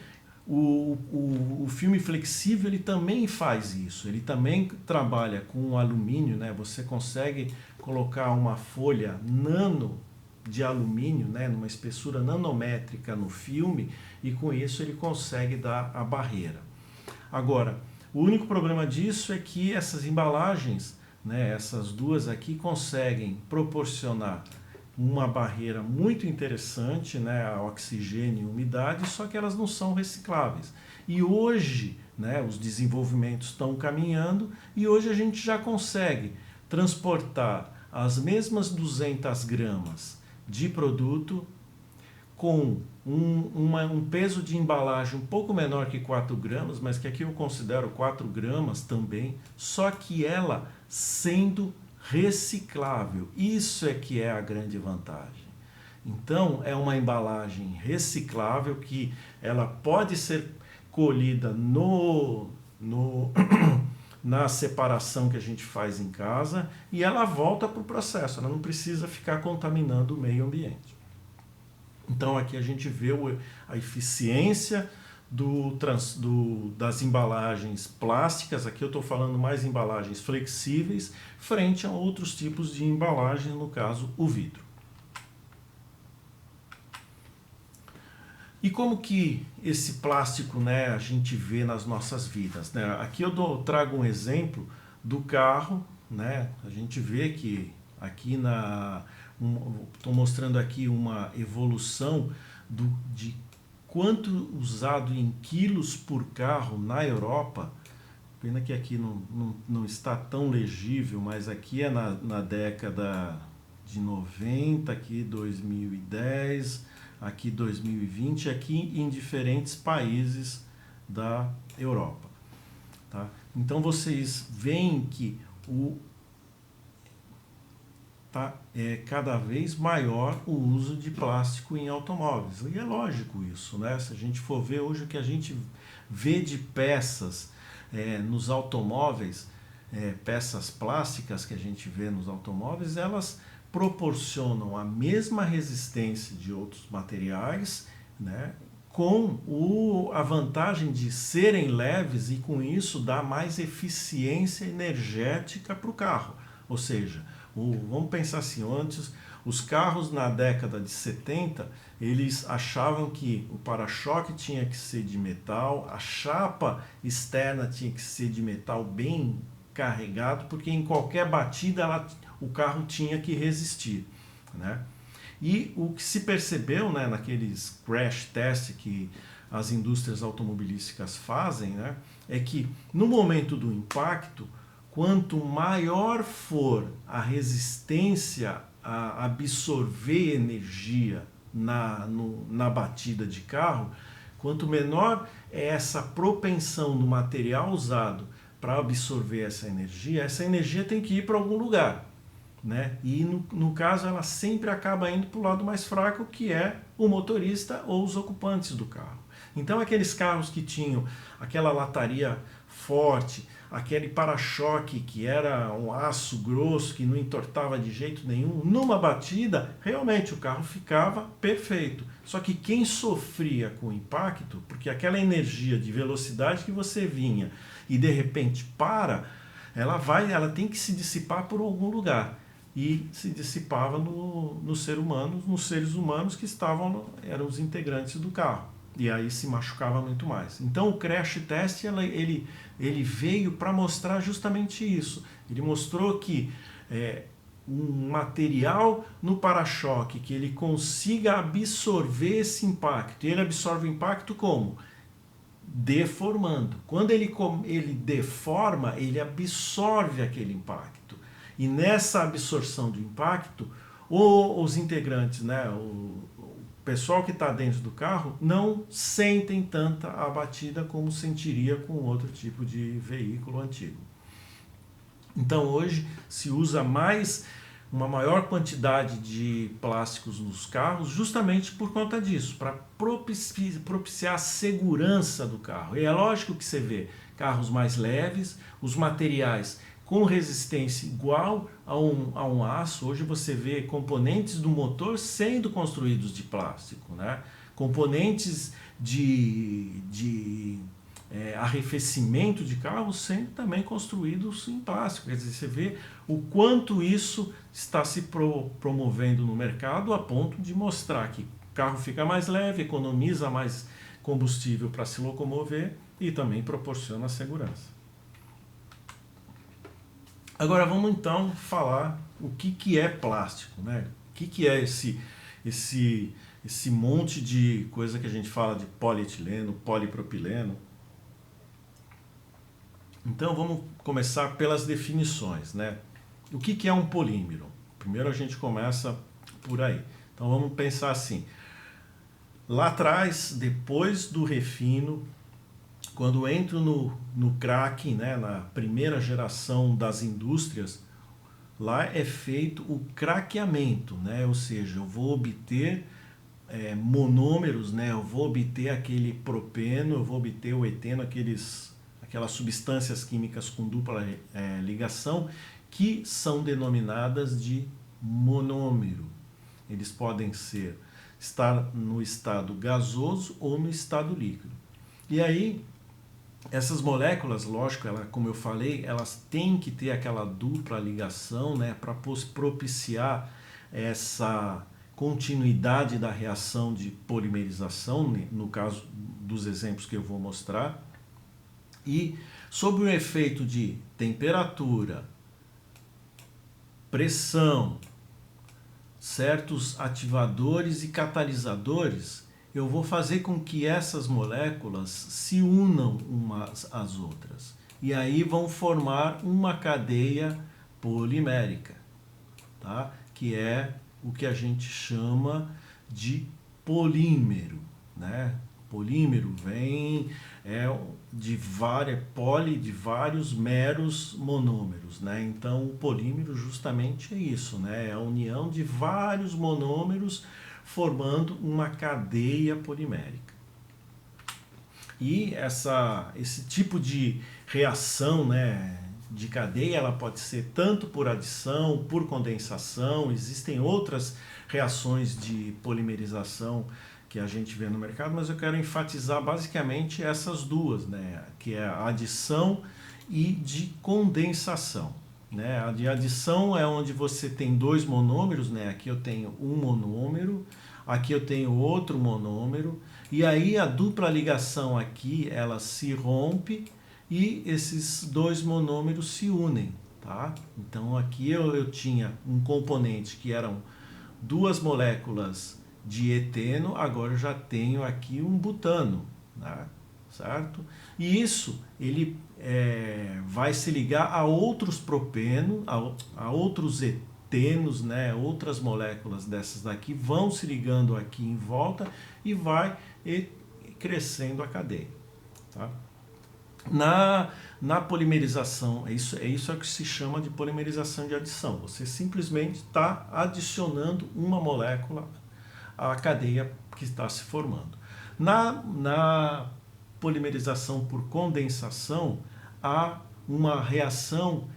o filme flexível ele também faz isso, ele também trabalha com o alumínio, né? Você consegue colocar uma folha nano de alumínio, né, numa espessura nanométrica no filme, e com isso ele consegue dar a barreira. Agora, o único problema disso é que essas embalagens, né, essas duas aqui, conseguem proporcionar uma barreira muito interessante, né, a oxigênio e umidade, só que elas não são recicláveis. E hoje, né, os desenvolvimentos estão caminhando e hoje a gente já consegue transportar as mesmas 200 gramas de produto com um peso de embalagem um pouco menor que 4 gramas, mas que aqui eu considero 4 gramas também, só que ela sendo reciclável. Isso é que é a grande vantagem. Então, é uma embalagem reciclável que ela pode ser colhida na separação que a gente faz em casa e ela volta para o processo, ela não precisa ficar contaminando o meio ambiente. Então, aqui a gente vê a eficiência das embalagens plásticas, aqui eu estou falando mais embalagens flexíveis, frente a outros tipos de embalagens, no caso o vidro. E como que esse plástico, né, a gente vê nas nossas vidas, né? Aqui eu trago um exemplo do carro, né? A gente vê que aqui estou mostrando aqui uma evolução de quanto usado em quilos por carro na Europa. Pena que aqui não está tão legível, mas aqui é na década de 90, aqui 2010, aqui 2020, aqui em diferentes países da Europa. Tá? Então vocês veem que é cada vez maior o uso de plástico em automóveis. E é lógico isso, né? Se a gente for ver hoje o que a gente vê de peças nos automóveis, peças plásticas que a gente vê nos automóveis, elas proporcionam a mesma resistência de outros materiais, né? Com a vantagem de serem leves e com isso dar mais eficiência energética para o carro. Ou seja, Vamos pensar assim, antes, os carros na década de 70, eles achavam que o para-choque tinha que ser de metal, a chapa externa tinha que ser de metal bem carregado, porque em qualquer batida o carro tinha que resistir, né? E o que se percebeu, né, naqueles crash test que as indústrias automobilísticas fazem, né, é que no momento do impacto, quanto maior for a resistência a absorver energia na batida de carro, quanto menor é essa propensão do material usado para absorver essa energia tem que ir para algum lugar, né? E no caso ela sempre acaba indo para o lado mais fraco, que é o motorista ou os ocupantes do carro. Então aqueles carros que tinham aquela lataria forte, aquele para-choque que era um aço grosso que não entortava de jeito nenhum, numa batida realmente o carro ficava perfeito. Só que quem sofria com o impacto, porque aquela energia de velocidade que você vinha e de repente ela tem que se dissipar por algum lugar. E se dissipava nos seres humanos que eram os integrantes do carro. E aí se machucava muito mais. Então o crash test ele veio para mostrar justamente isso. Ele mostrou que um material no para-choque que ele consiga absorver esse impacto. E ele absorve o impacto como? Deformando. Quando ele deforma, ele absorve aquele impacto. E nessa absorção do impacto, os integrantes, né, o pessoal que está dentro do carro, não sentem tanta a batida como sentiria com outro tipo de veículo antigo. Então hoje se usa uma maior quantidade de plásticos nos carros justamente por conta disso, para propiciar a segurança do carro. E é lógico que você vê carros mais leves, os materiais com resistência igual a um aço. Hoje você vê componentes do motor sendo construídos de plástico, né? Componentes de arrefecimento de carros sendo também construídos em plástico. Quer dizer, você vê o quanto isso está se promovendo no mercado, a ponto de mostrar que o carro fica mais leve, economiza mais combustível para se locomover e também proporciona segurança. Agora vamos então falar o que é plástico, né? O que é esse monte de coisa que a gente fala de polietileno, polipropileno. Então vamos começar pelas definições, né? O que é um polímero? Primeiro a gente começa por aí. Então vamos pensar assim. Lá atrás, depois do refino, quando entro no cracking, né, na primeira geração das indústrias, lá é feito o craqueamento, né? Ou seja, eu vou obter monômeros, né? Eu vou obter aquele propeno, eu vou obter o eteno, aquelas substâncias químicas com dupla ligação, que são denominadas de monômero. Eles podem estar no estado gasoso ou no estado líquido. E aí, essas moléculas, lógico, como eu falei, elas têm que ter aquela dupla ligação, né, para propiciar essa continuidade da reação de polimerização, no caso dos exemplos que eu vou mostrar. E sob o efeito de temperatura, pressão, certos ativadores e catalisadores, eu vou fazer com que essas moléculas se unam umas às outras. E aí vão formar uma cadeia polimérica, tá? Que é o que a gente chama de polímero, né? Polímero vem de vários meros monômeros, né? Então o polímero justamente é isso, né? É a união de vários monômeros formando uma cadeia polimérica. E esse tipo de reação, né, de cadeia, ela pode ser tanto por adição, por condensação. Existem outras reações de polimerização que a gente vê no mercado, mas eu quero enfatizar basicamente essas duas, né, que é a adição e de condensação. né? A de adição é onde você tem dois monômeros, né? Aqui eu tenho um monômero, aqui eu tenho outro monômero, e aí a dupla ligação aqui, ela se rompe e esses dois monômeros se unem, tá? Então aqui eu tinha um componente que eram duas moléculas de eteno, agora eu já tenho aqui um butano, né? Certo? E isso ele vai se ligar a outros propenos, a outros etenos, né? Outras moléculas dessas daqui vão se ligando aqui em volta e vai crescendo a cadeia. Tá? Na polimerização, é isso que se chama de polimerização de adição. Você simplesmente está adicionando uma molécula à cadeia que está se formando. Na polimerização por condensação, há uma reação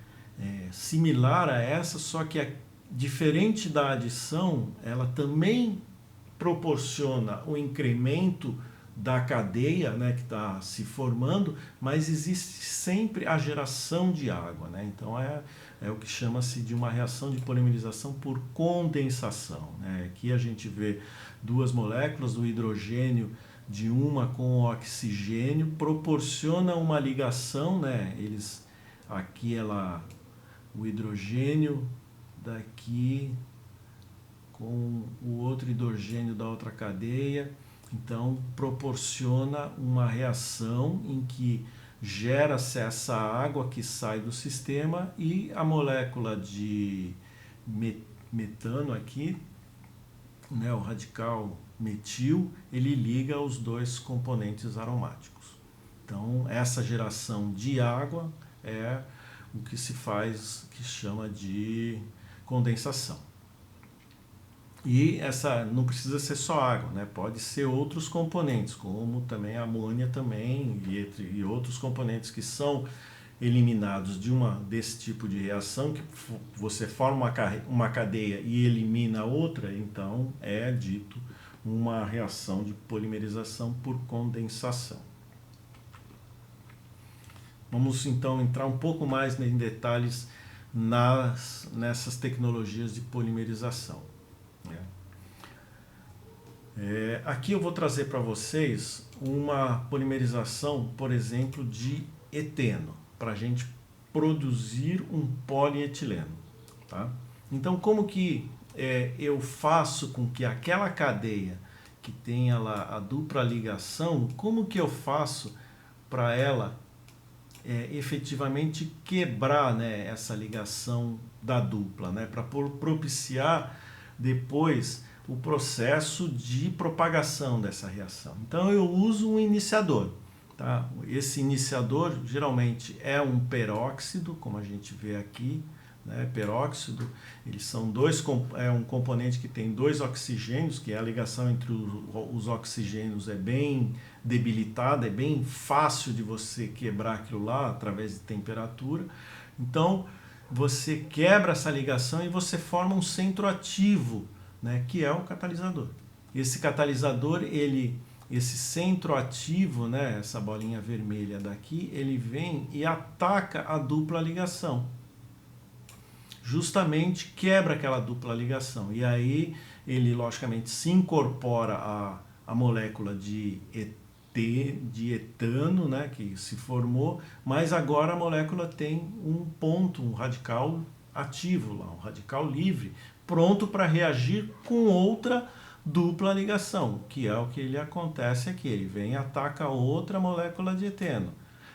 similar a essa, só que diferente da adição, ela também proporciona o incremento da cadeia, né, que está se formando, mas existe sempre a geração de água, né? Então é o que chama-se de uma reação de polimerização por condensação, né? Aqui a gente vê duas moléculas do hidrogênio de uma com o oxigênio, proporciona uma ligação, né? Aqui o hidrogênio daqui com o outro hidrogênio da outra cadeia, então proporciona uma reação em que gera-se essa água que sai do sistema e a molécula de metano aqui, né, o radical metil, ele liga os dois componentes aromáticos. Então essa geração de água é o que se faz, que chama de condensação. E essa não precisa ser só água, né? Pode ser outros componentes, como também a amônia também e outros componentes que são eliminados desse tipo de reação, que você forma uma cadeia e elimina outra, então é dito uma reação de polimerização por condensação. Vamos então entrar um pouco mais em detalhes nessas tecnologias de polimerização. Aqui eu vou trazer para vocês uma polimerização, por exemplo, de eteno, para a gente produzir um polietileno. Tá? Então, como que eu faço com que aquela cadeia que tenha lá a dupla ligação, como que eu faço para ela efetivamente quebrar, né, essa ligação da dupla, né, para propiciar depois o processo de propagação dessa reação. Então eu uso um iniciador. Tá? Esse iniciador geralmente é um peróxido, como a gente vê aqui, né? Peróxido, eles são um componente que tem dois oxigênios, que a ligação entre os oxigênios é bem debilitada, é bem fácil de você quebrar aquilo lá através de temperatura. Então você quebra essa ligação e você forma um centro ativo, né, que é o catalisador. Esse catalisador, esse centro ativo, né, essa bolinha vermelha daqui, ele vem e ataca a dupla ligação. Justamente quebra aquela dupla ligação. E aí ele, logicamente, se incorpora a molécula de etano, né, que se formou, mas agora a molécula tem um ponto, um radical ativo lá, um radical livre, pronto para reagir com outra dupla ligação, que é o que ele acontece aqui. Ele vem e ataca outra molécula de eteno.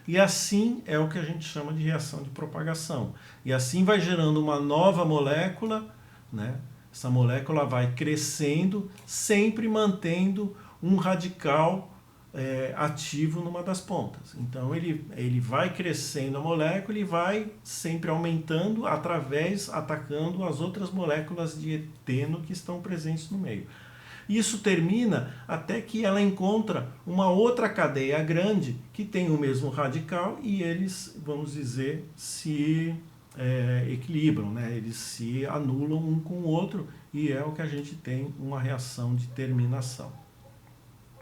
E assim é o que a gente chama de reação de propagação. E assim vai gerando uma nova molécula, né? Essa molécula vai crescendo, sempre mantendo um radical ativo numa das pontas. Então ele vai crescendo a molécula e vai sempre aumentando atacando as outras moléculas de eteno que estão presentes no meio. Isso termina até que ela encontra uma outra cadeia grande que tem o mesmo radical e eles, vamos dizer, se equilibram, né? Eles se anulam um com o outro e é o que a gente tem uma reação de terminação.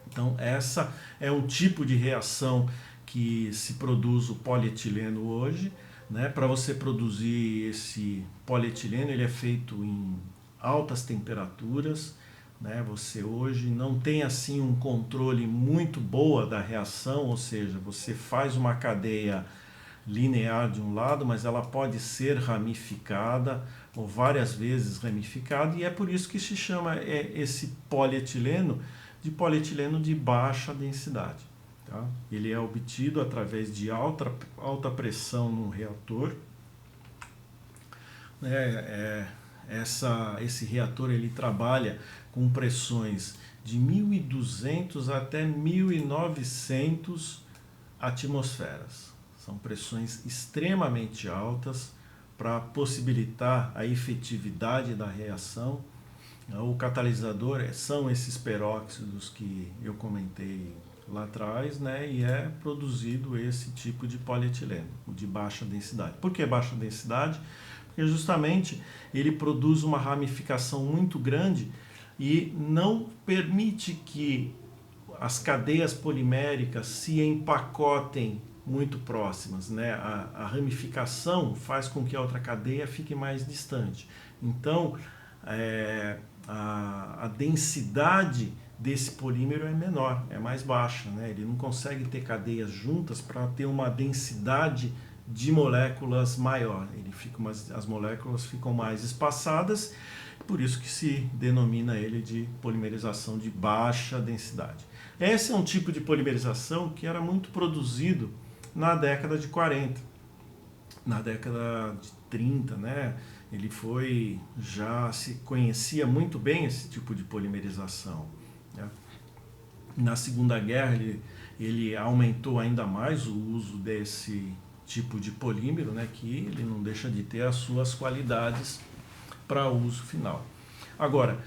Então essa é um tipo de reação que se produz o polietileno hoje, né? Para você produzir esse polietileno, ele é feito em altas temperaturas, né? Você hoje não tem assim um controle muito boa da reação, ou seja, você faz uma cadeia linear de um lado, mas ela pode ser ramificada ou várias vezes ramificada, e é por isso que se chama esse polietileno de baixa densidade. Tá? Ele é obtido através de alta pressão num reator. Esse reator ele trabalha com pressões de 1.200 até 1.900 atmosferas. São pressões extremamente altas para possibilitar a efetividade da reação. O catalisador são esses peróxidos que eu comentei lá atrás, né? E é produzido esse tipo de polietileno, o de baixa densidade. Por que baixa densidade? Porque justamente ele produz uma ramificação muito grande e não permite que as cadeias poliméricas se empacotem muito próximas, né? A ramificação faz com que a outra cadeia fique mais distante. Então, a densidade desse polímero é menor, é mais baixa, né? Ele não consegue ter cadeias juntas para ter uma densidade de moléculas maior. As moléculas ficam mais espaçadas, por isso que se denomina ele de polimerização de baixa densidade. Esse é um tipo de polimerização que era muito produzido na década de 40, na década de 30, né? Já se conhecia muito bem esse tipo de polimerização, né? Na Segunda Guerra ele aumentou ainda mais o uso desse tipo de polímero, né? Que ele não deixa de ter as suas qualidades para uso final. Agora,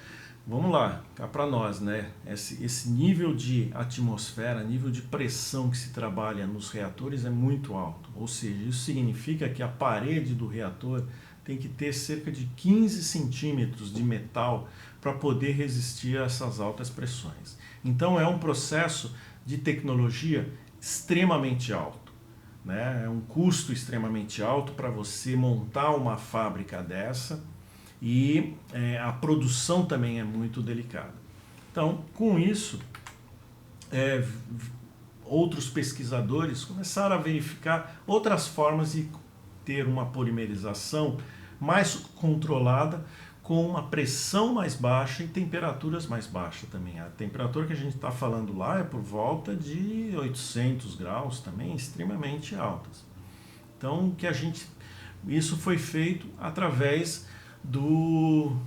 vamos lá, cá para nós, né? Esse nível de atmosfera, nível de pressão que se trabalha nos reatores é muito alto. Ou seja, isso significa que a parede do reator tem que ter cerca de 15 centímetros de metal para poder resistir a essas altas pressões. Então é um processo de tecnologia extremamente alto, né? É um custo extremamente alto para você montar uma fábrica dessa. E a produção também é muito delicada. Então, com isso, outros pesquisadores começaram a verificar outras formas de ter uma polimerização mais controlada, com uma pressão mais baixa e temperaturas mais baixas também. A temperatura que a gente está falando lá é por volta de 800 graus, também extremamente altas. Então, isso foi feito através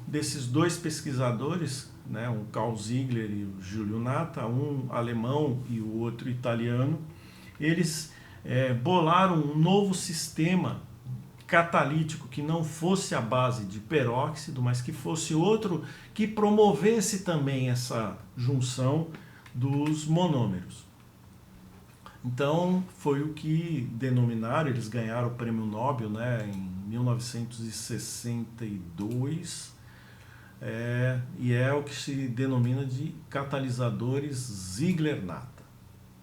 desses dois pesquisadores, né, o Carl Ziegler e o Giulio Natta, um alemão e o outro italiano. Eles bolaram um novo sistema catalítico que não fosse a base de peróxido, mas que fosse outro que promovesse também essa junção dos monômeros. Então foi o que denominaram, eles ganharam o prêmio Nobel, né, em 1962, e é o que se denomina de catalisadores Ziegler-Natta,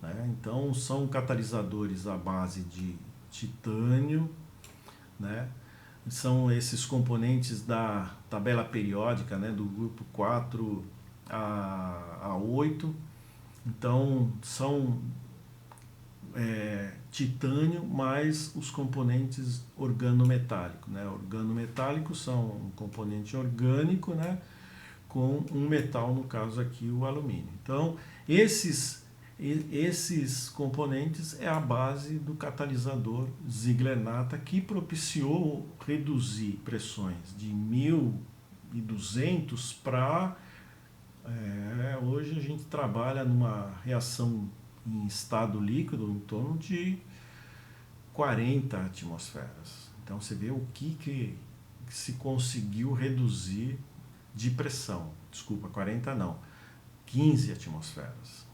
né? Então são catalisadores à base de titânio, né? São esses componentes da tabela periódica, né, do grupo 4 a 8. Então são titânio mais os componentes organometálicos, né? Organometálicos são um componente orgânico, né, com um metal, no caso aqui o alumínio. Então esses componentes é a base do catalisador Ziegler-Natta, que propiciou reduzir pressões de 1.200 para hoje a gente trabalha numa reação em estado líquido em torno de 40 atmosferas. Então você vê o que se conseguiu reduzir de pressão. Desculpa, 40 não, 15 atmosferas.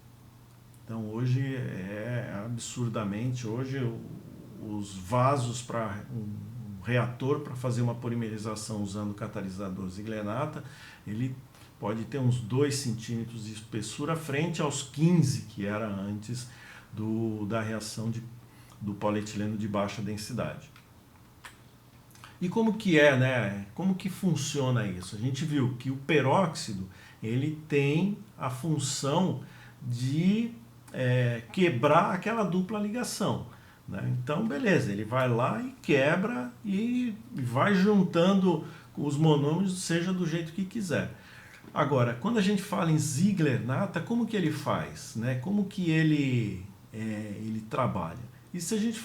Então hoje absurdamente, hoje os vasos para um reator para fazer uma polimerização usando o catalisador Ziegler-Natta, ele pode ter uns 2 centímetros de espessura frente aos 15 que era antes da reação do polietileno de baixa densidade. E como que é, né? Como que funciona isso? A gente viu que o peróxido ele tem a função de quebrar aquela dupla ligação, né? Então, beleza, ele vai lá e quebra e vai juntando os monômeros, seja do jeito que quiser. Agora, quando a gente fala em Ziegler-Natta, como que ele faz, né? Como que ele trabalha? E, se a gente,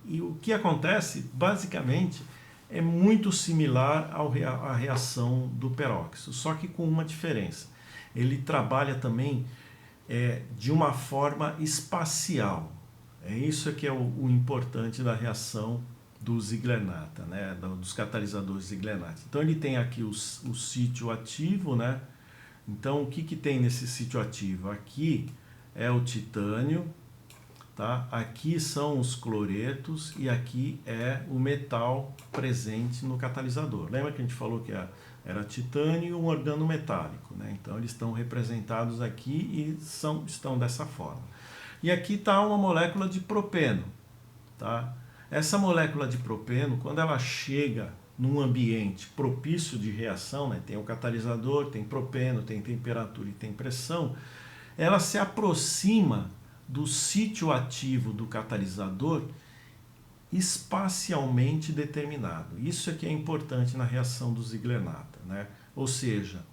e o que acontece, basicamente, é muito similar à reação do peróxido, só que com uma diferença. Ele trabalha também de uma forma espacial. É isso que é o importante da reação do Ziegler-Natta, né? Dos catalisadores Ziegler-Natta. Então ele tem aqui o sítio ativo, né? Então o que tem nesse sítio ativo? Aqui é o titânio, tá? Aqui são os cloretos e aqui é o metal presente no catalisador. Lembra que a gente falou que era titânio e um organometálico, né? Então eles estão representados aqui e estão dessa forma. E aqui está uma molécula de propeno, tá? Essa molécula de propeno, quando ela chega num ambiente propício de reação, né? Tem o catalisador, tem propeno, tem temperatura e tem pressão, ela se aproxima do sítio ativo do catalisador espacialmente determinado. Isso é que é importante na reação do Ziegler-Natta, né? Ou seja,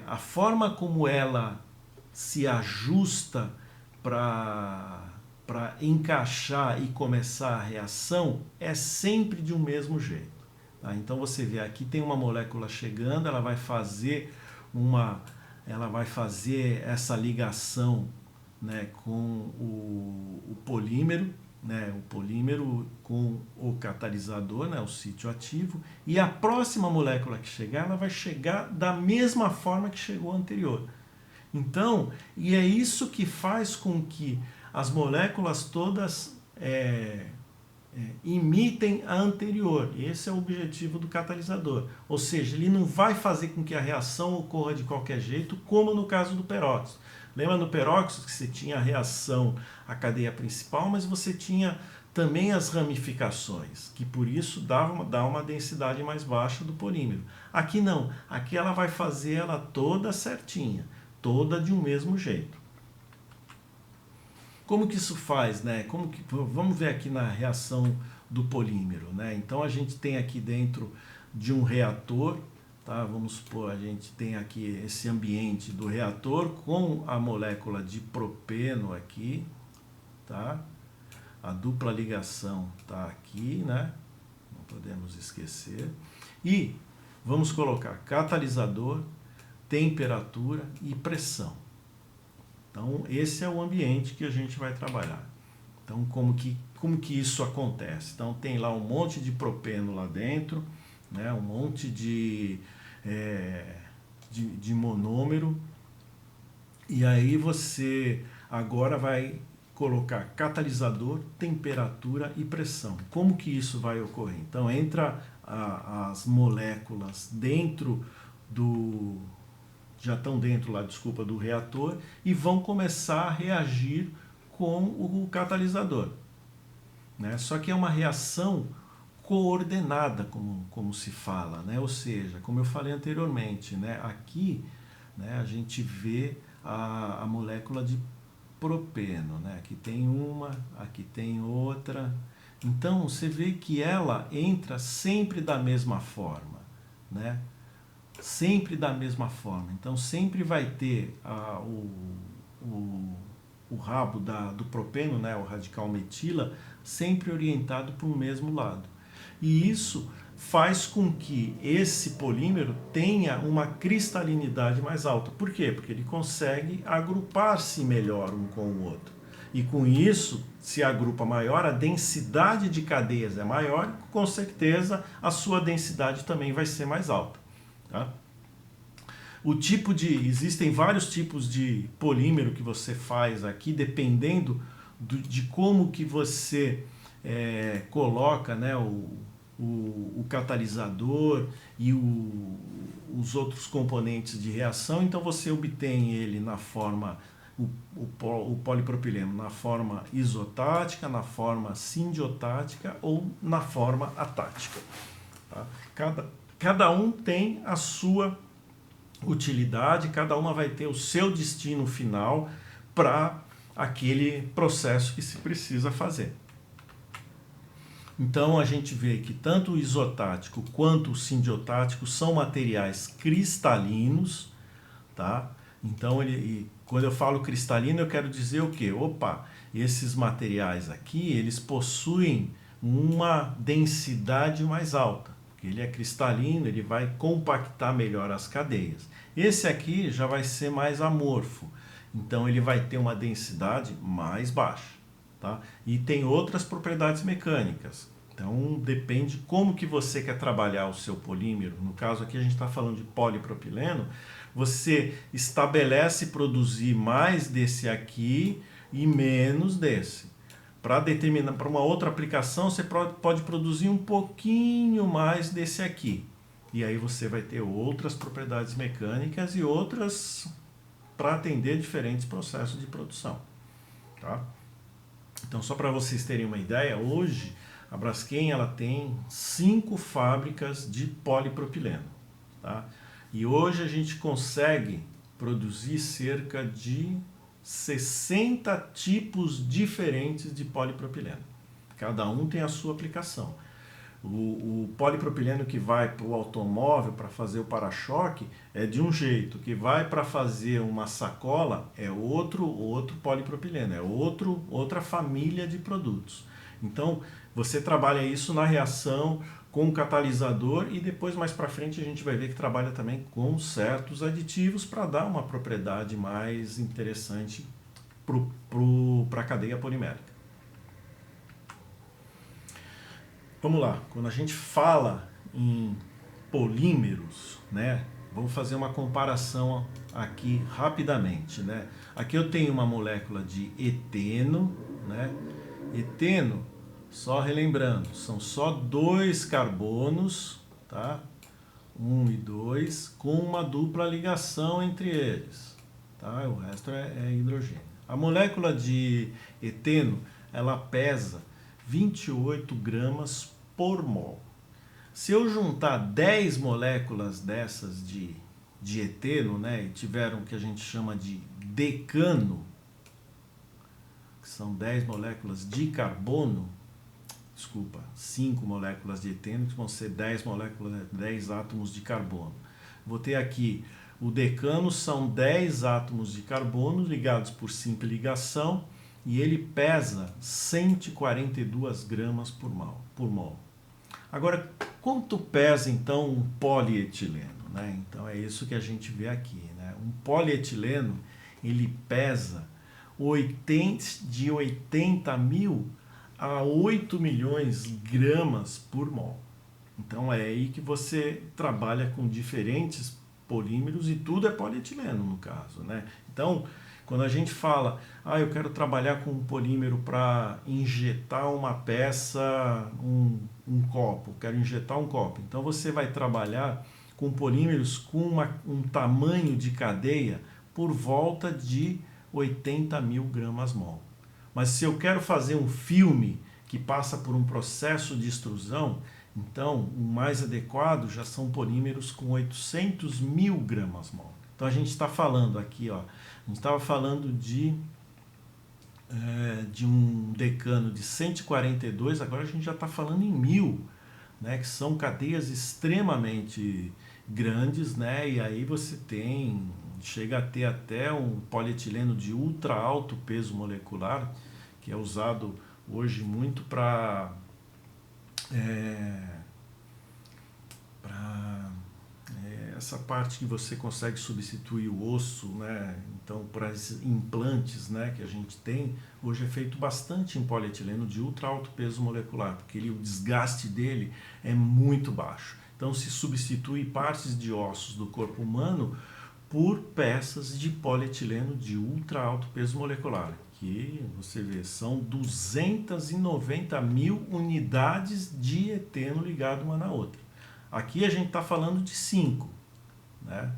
a forma como ela se ajusta para encaixar e começar a reação é sempre de um mesmo jeito, tá? Então você vê aqui tem uma molécula chegando, ela vai fazer essa ligação, né, com o polímero, né, o polímero com o catalisador, né, o sítio ativo, e a próxima molécula que chegar, ela vai chegar da mesma forma que chegou a anterior. Então, e é isso que faz com que as moléculas todas imitem a anterior. Esse é o objetivo do catalisador. Ou seja, ele não vai fazer com que a reação ocorra de qualquer jeito, como no caso do peróxido. Lembra no peróxido que você tinha a reação, a cadeia principal, mas você tinha também as ramificações, que por isso dá uma densidade mais baixa do polímero. Aqui não, aqui ela vai fazer ela toda certinha, toda de um mesmo jeito. Como que isso faz, né? Vamos ver aqui na reação do polímero, né? Então a gente tem aqui dentro de um reator, tá? Vamos supor, a gente tem aqui esse ambiente do reator com a molécula de propeno aqui, tá? A dupla ligação tá aqui, né? Não podemos esquecer. E vamos colocar catalisador, temperatura e pressão. Então, esse é o ambiente que a gente vai trabalhar. Então, como que isso acontece? Então, tem lá um monte de propeno lá dentro, né? Um monte de monômero. E aí você agora vai colocar catalisador, temperatura e pressão. Como que isso vai ocorrer? Então, entra as moléculas dentro já estão dentro lá, desculpa, do reator e vão começar a reagir com o catalisador, né? Só que é uma reação coordenada, como se fala, né? Ou seja, como eu falei anteriormente, né? Aqui, né, a gente vê a molécula de propeno, né? Aqui tem uma, aqui tem outra. Então, você vê que ela entra sempre da mesma forma, né? Sempre da mesma forma. Então sempre vai ter o rabo do propeno, né, o radical metila, sempre orientado para o mesmo lado. E isso faz com que esse polímero tenha uma cristalinidade mais alta. Por quê? Porque ele consegue agrupar-se melhor um com o outro. E com isso, se agrupa maior, a densidade de cadeias é maior, com certeza a sua densidade também vai ser mais alta. Tá? Existem vários tipos de polímero que você faz aqui, dependendo de como que você coloca, né, o catalisador e os outros componentes de reação. Então você obtém ele na forma, o polipropileno na forma isotática, na forma sindiotática ou na forma atática. Tá? Cada um tem a sua utilidade, cada uma vai ter o seu destino final para aquele processo que se precisa fazer. Então a gente vê que tanto o isotático quanto o sindiotático são materiais cristalinos, tá? Então quando eu falo cristalino eu quero dizer o quê? Opa, esses materiais aqui, eles possuem uma densidade mais alta. Ele é cristalino, ele vai compactar melhor as cadeias. Esse aqui já vai ser mais amorfo, então ele vai ter uma densidade mais baixa, tá? E tem outras propriedades mecânicas. Então depende como que você quer trabalhar o seu polímero. No caso aqui a gente está falando de polipropileno. Você estabelece produzir mais desse aqui e menos desse. Para determinar, para uma outra aplicação, você pode produzir um pouquinho mais desse aqui. E aí você vai ter outras propriedades mecânicas e outras para atender diferentes processos de produção. Tá? Então, só para vocês terem uma ideia, hoje a Braskem ela tem 5 fábricas de polipropileno. Tá? E hoje a gente consegue produzir cerca de 60 tipos diferentes de polipropileno. Cada um tem a sua aplicação. O polipropileno que vai para o automóvel para fazer o para-choque é de um jeito, que vai para fazer uma sacola é outro polipropileno, é outra família de produtos. Então você trabalha isso na reação com o catalisador e depois mais para frente a gente vai ver que trabalha também com certos aditivos para dar uma propriedade mais interessante para a cadeia polimérica. Vamos lá, quando a gente fala em polímeros, né, vamos fazer uma comparação aqui rapidamente, né? Aqui eu tenho uma molécula de eteno, né? Eteno, só relembrando, são só 2 carbonos, tá? 1 e 2, com uma dupla ligação entre eles, tá? O resto é hidrogênio. A molécula de eteno, ela pesa 28 gramas por mol. Se eu juntar 10 moléculas dessas de eteno, né, e tiver o que a gente chama de decano, que são 10 moléculas de carbono, 5 moléculas de eteno, que vão ser 10 moléculas, 10 átomos de carbono. Vou ter aqui o decano, são 10 átomos de carbono ligados por simples ligação, e ele pesa 142 gramas por mol. Agora, quanto pesa então um polietileno, né? Então é isso que a gente vê aqui, né? Um polietileno, ele pesa de 80 mil a 8 milhões gramas por mol. Então é aí que você trabalha com diferentes polímeros e tudo é polietileno no caso, né? Então, quando a gente fala, eu quero trabalhar com um polímero para injetar uma peça, um copo, quero injetar um copo. Então você vai trabalhar com polímeros com um tamanho de cadeia por volta de 80 mil gramas mol. Mas se eu quero fazer um filme que passa por um processo de extrusão, então o mais adequado já são polímeros com 800 mil gramas mol. Então a gente está falando aqui, ó, a gente estava falando de um decano de 142, agora a gente já está falando em 1000, né, que são cadeias extremamente grandes, né, e aí você chega a ter até um polietileno de ultra alto peso molecular, que é usado hoje muito para essa parte que você consegue substituir o osso, né? Então, para esses implantes, né, que a gente tem, hoje é feito bastante em polietileno de ultra alto peso molecular, porque o desgaste dele é muito baixo. Então, se substitui partes de ossos do corpo humano por peças de polietileno de ultra alto peso molecular, que você vê, são 290 mil unidades de eteno ligado uma na outra. Aqui a gente está falando de 5, né?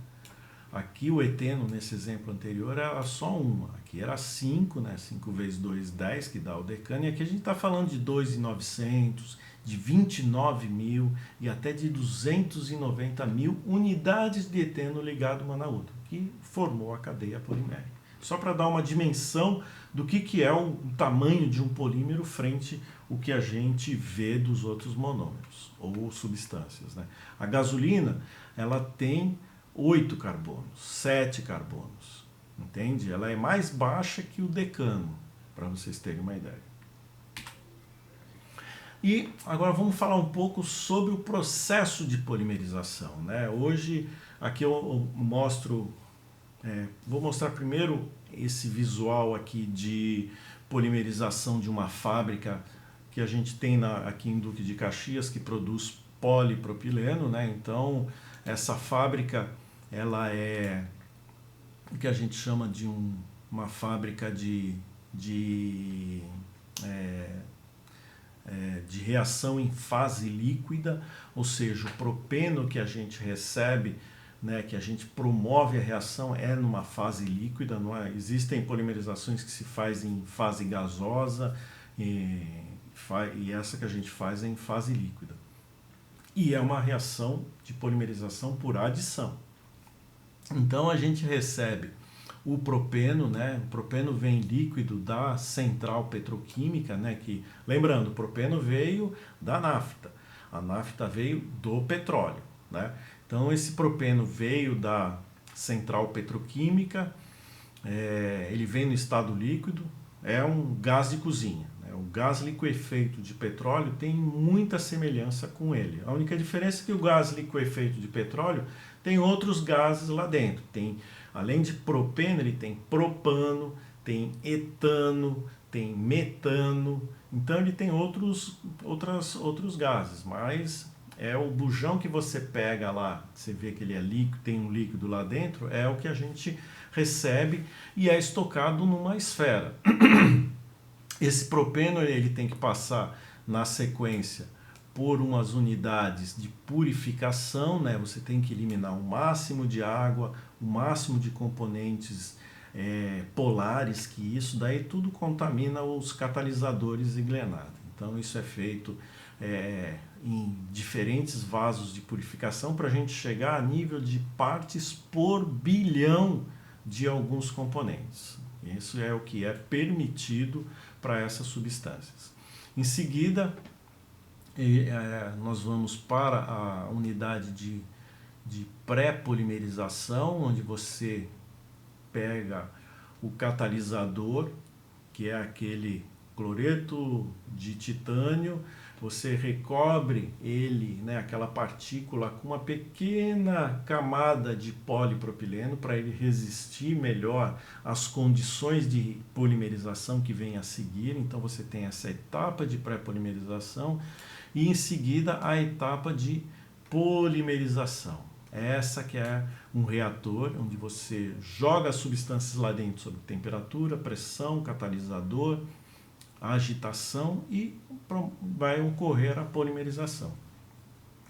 Aqui o eteno, nesse exemplo anterior, era só uma. Aqui era 5, né? 5 vezes 2, 10, que dá o decano. E aqui a gente está falando de 2.900, de 29 mil e até de 290 mil unidades de eteno ligado uma na outra, que formou a cadeia polimérica. Só para dar uma dimensão do que é o tamanho de um polímero frente ao que a gente vê dos outros monômeros ou substâncias, né? A gasolina, ela tem 8 carbonos, 7 carbonos, entende? Ela é mais baixa que o decano, para vocês terem uma ideia. E agora vamos falar um pouco sobre o processo de polimerização, né? Hoje, aqui eu mostro, vou mostrar primeiro esse visual aqui de polimerização de uma fábrica que a gente tem aqui em Duque de Caxias, que produz polipropileno, né? Então, essa fábrica, ela é o que a gente chama de uma fábrica de reação em fase líquida, ou seja, o propeno que a gente recebe, né, que a gente promove a reação é numa fase líquida, não é? Existem polimerizações que se fazem em fase gasosa e essa que a gente faz é em fase líquida. E é uma reação de polimerização por adição. Então a gente recebe o propeno, né? O propeno vem líquido da central petroquímica, né? Que, lembrando, o propeno veio da nafta, a nafta veio do petróleo, né? Então esse propeno veio da central petroquímica, ele vem no estado líquido, é um gás de cozinha. O gás liquefeito de petróleo tem muita semelhança com ele. A única diferença é que o gás liquefeito de petróleo tem outros gases lá dentro. Tem, além de propeno, ele tem propano, tem etano, tem metano. Então ele tem outros gases, mas o bujão que você pega lá, você vê que ele é líquido, tem um líquido lá dentro, é o que a gente recebe e é estocado numa esfera. Esse propeno ele tem que passar na sequência por umas unidades de purificação, né? Você tem que eliminar o máximo de água, o máximo de componentes polares, que isso daí tudo contamina os catalisadores englenados. Então isso é feito em diferentes vasos de purificação para a gente chegar a nível de partes por bilhão de alguns componentes. Isso é o que é permitido para essas substâncias. Em seguida, nós vamos para a unidade de pré-polimerização, onde você pega o catalisador, que é aquele cloreto de titânio, você recobre ele, né, aquela partícula, com uma pequena camada de polipropileno para ele resistir melhor às condições de polimerização que vem a seguir. Então você tem essa etapa de pré-polimerização e em seguida a etapa de polimerização. Essa que é um reator onde você joga as substâncias lá dentro sob temperatura, pressão, catalisador, agitação e vai ocorrer a polimerização.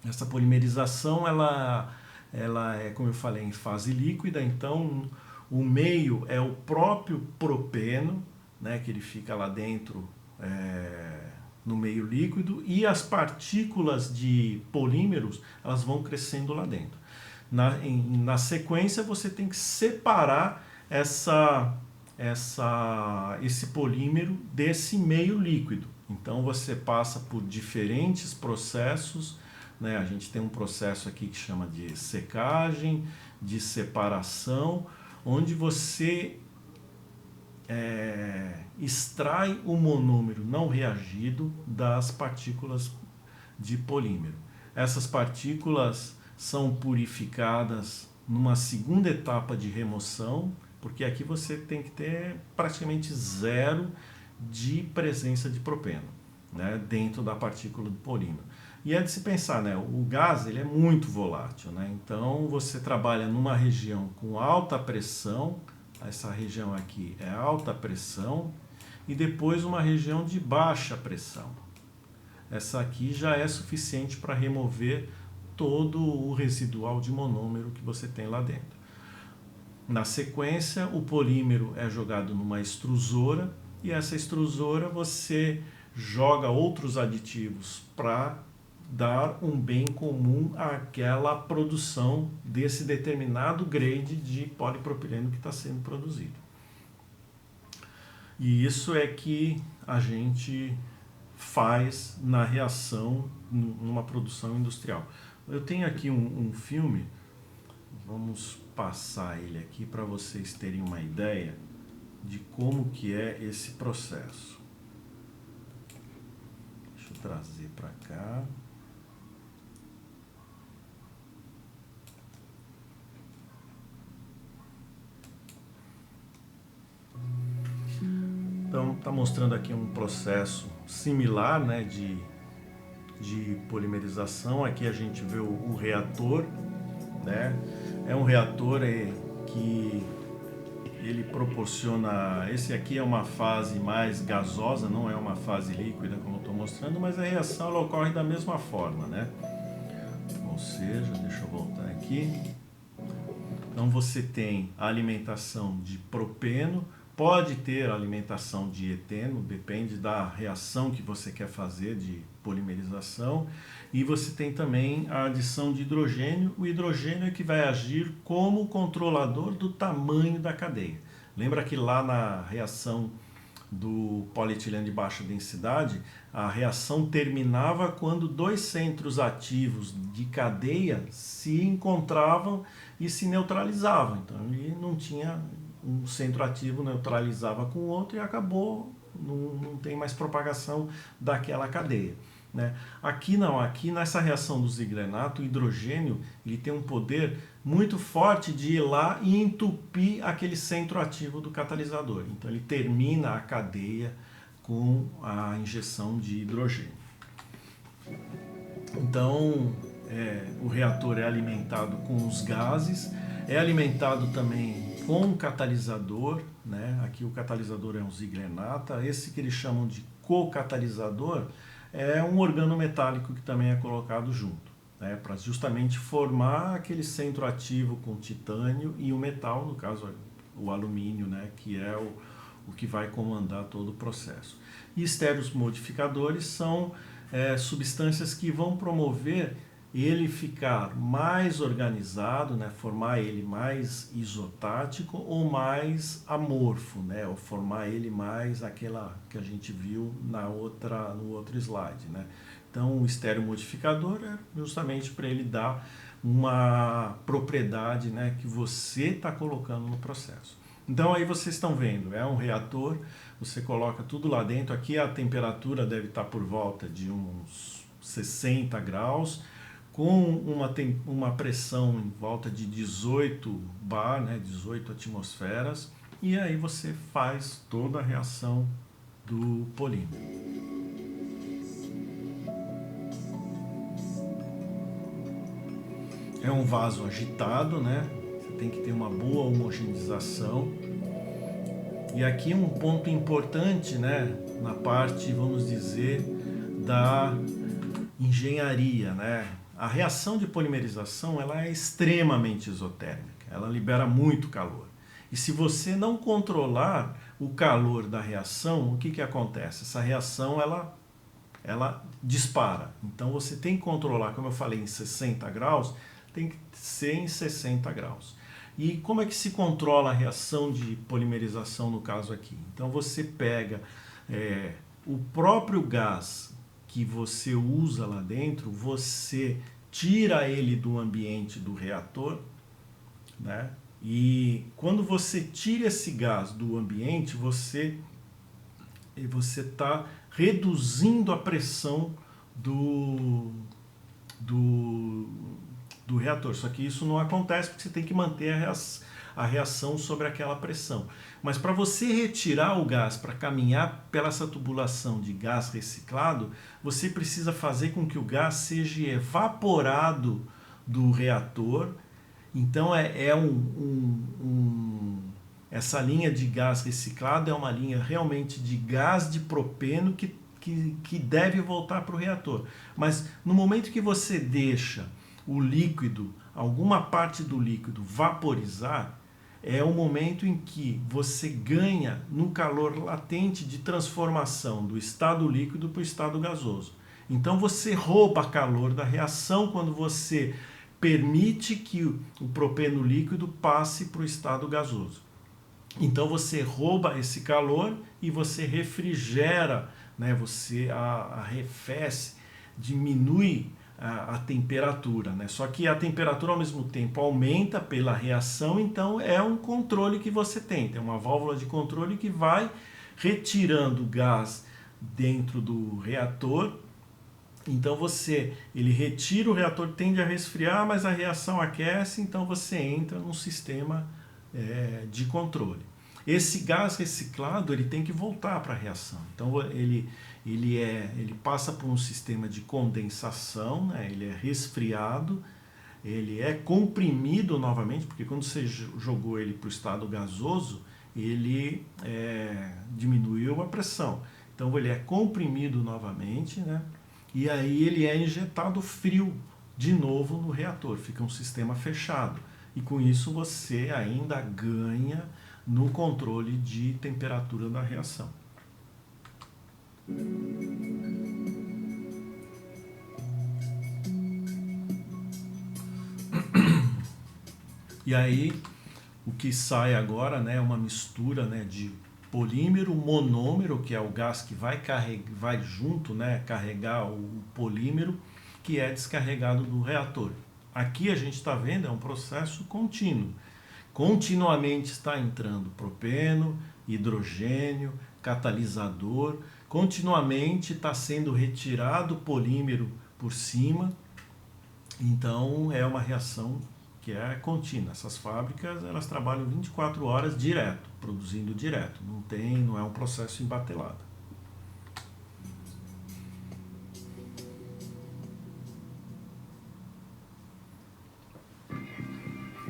Essa polimerização ela é, como eu falei, em fase líquida, então o meio é o próprio propeno, né, que ele fica lá dentro no meio líquido, e as partículas de polímeros elas vão crescendo lá dentro. Na sequência você tem que separar esse polímero desse meio líquido. Então você passa por diferentes processos, né? A gente tem um processo aqui que chama de secagem, de separação, onde você extrai o monômero não reagido das partículas de polímero. Essas partículas são purificadas numa segunda etapa de remoção, porque aqui você tem que ter praticamente zero de presença de propeno, né, dentro da partícula do polímero. E é de se pensar, né, o gás ele é muito volátil, né, então você trabalha numa região com alta pressão, essa região aqui é alta pressão, e depois uma região de baixa pressão. Essa aqui já é suficiente para remover todo o residual de monômero que você tem lá dentro. Na sequência, o polímero é jogado numa extrusora e essa extrusora você joga outros aditivos para dar um bem comum àquela produção desse determinado grade de polipropileno que está sendo produzido. E isso é que a gente faz na reação, numa produção industrial. Eu tenho aqui um filme, vamos passar ele aqui para vocês terem uma ideia de como que é esse processo. Deixa eu trazer para cá. Então, está mostrando aqui um processo similar, né, de polimerização. Aqui a gente vê o reator, né? É um reator que ele proporciona... Esse aqui é uma fase mais gasosa, não é uma fase líquida, como eu estou mostrando, mas a reação ela ocorre da mesma forma, né? Ou seja, deixa eu voltar aqui. Então, você tem a alimentação de propeno, pode ter alimentação de eteno, depende da reação que você quer fazer de polimerização. E você tem também a adição de hidrogênio. O hidrogênio é que vai agir como controlador do tamanho da cadeia. Lembra que lá na reação do polietileno de baixa densidade, a reação terminava quando dois centros ativos de cadeia se encontravam e se neutralizavam. Então ele não tinha... um centro ativo neutralizava com o outro e acabou, não tem mais propagação daquela cadeia, né? Aqui não, aqui nessa reação do Ziegler-Natta, o hidrogênio ele tem um poder muito forte de ir lá e entupir aquele centro ativo do catalisador. Então ele termina a cadeia com a injeção de hidrogênio. Então o reator é alimentado com os gases, é alimentado também com um catalisador, né? Aqui o catalisador é um Ziegler-Natta. Esse que eles chamam de co-catalisador é um organometálico que também é colocado junto, né? Para justamente formar aquele centro ativo com titânio e o metal, no caso o alumínio, né? Que é o que vai comandar todo o processo. E estéreos modificadores são substâncias que vão promover ele ficar mais organizado, né, formar ele mais isotático ou mais amorfo, né, ou formar ele mais aquela que a gente viu no outro slide, né. Então o estereomodificador é justamente para ele dar uma propriedade, né, que você está colocando no processo. Então aí vocês estão vendo, é um reator, você coloca tudo lá dentro. Aqui a temperatura deve estar por volta de uns 60 graus, com uma pressão em volta de 18 bar, né, 18 atmosferas, e aí você faz toda a reação do polímero. É um vaso agitado, né? Você tem que ter uma boa homogeneização. E aqui um ponto importante, né, na parte, vamos dizer, da engenharia, né? A reação de polimerização ela é extremamente isotérmica, ela libera muito calor. E se você não controlar o calor da reação, o que acontece? Essa reação ela dispara. Então você tem que controlar, como eu falei, em 60 graus, tem que ser em 60 graus. E como é que se controla a reação de polimerização no caso aqui? Então você pega o próprio gás que você usa lá dentro, você tira ele do ambiente do reator, né? E quando você tira esse gás do ambiente, você está reduzindo a pressão do reator. Só que isso não acontece porque você tem que manter a reação sobre aquela pressão. Mas para você retirar o gás, para caminhar pela essa tubulação de gás reciclado, você precisa fazer com que o gás seja evaporado do reator. Então essa linha de gás reciclado é uma linha realmente de gás de propeno que deve voltar para o reator. Mas no momento que você deixa o líquido, alguma parte do líquido vaporizar, é o momento em que você ganha no calor latente de transformação do estado líquido para o estado gasoso. Então você rouba calor da reação quando você permite que o propeno líquido passe para o estado gasoso. Então você rouba esse calor e você refrigera, né? Você arrefece, diminui a temperatura, né? Só que a temperatura ao mesmo tempo aumenta pela reação, então é um controle que você tem uma válvula de controle que vai retirando o gás dentro do reator. Então ele retira o reator, tende a resfriar, mas a reação aquece, então você entra num sistema de controle. Esse gás reciclado ele tem que voltar para a reação. Então ele passa por um sistema de condensação, né? Ele é resfriado, ele é comprimido novamente, porque quando você jogou ele para o estado gasoso, ele diminuiu a pressão. Então ele é comprimido novamente, né? E aí ele é injetado frio de novo no reator, fica um sistema fechado. E com isso você ainda ganha no controle de temperatura da reação. E aí o que sai agora, né, é uma mistura, né, de polímero, monômero, que é o gás que vai junto, né, carregar o polímero, que é descarregado do reator. Aqui a gente está vendo, é um processo contínuo. Continuamente está entrando propeno, hidrogênio, catalisador, continuamente está sendo retirado polímero por cima. Então é uma reação que é contínua. Essas fábricas elas trabalham 24 horas direto, produzindo direto. Não é um processo embatelado.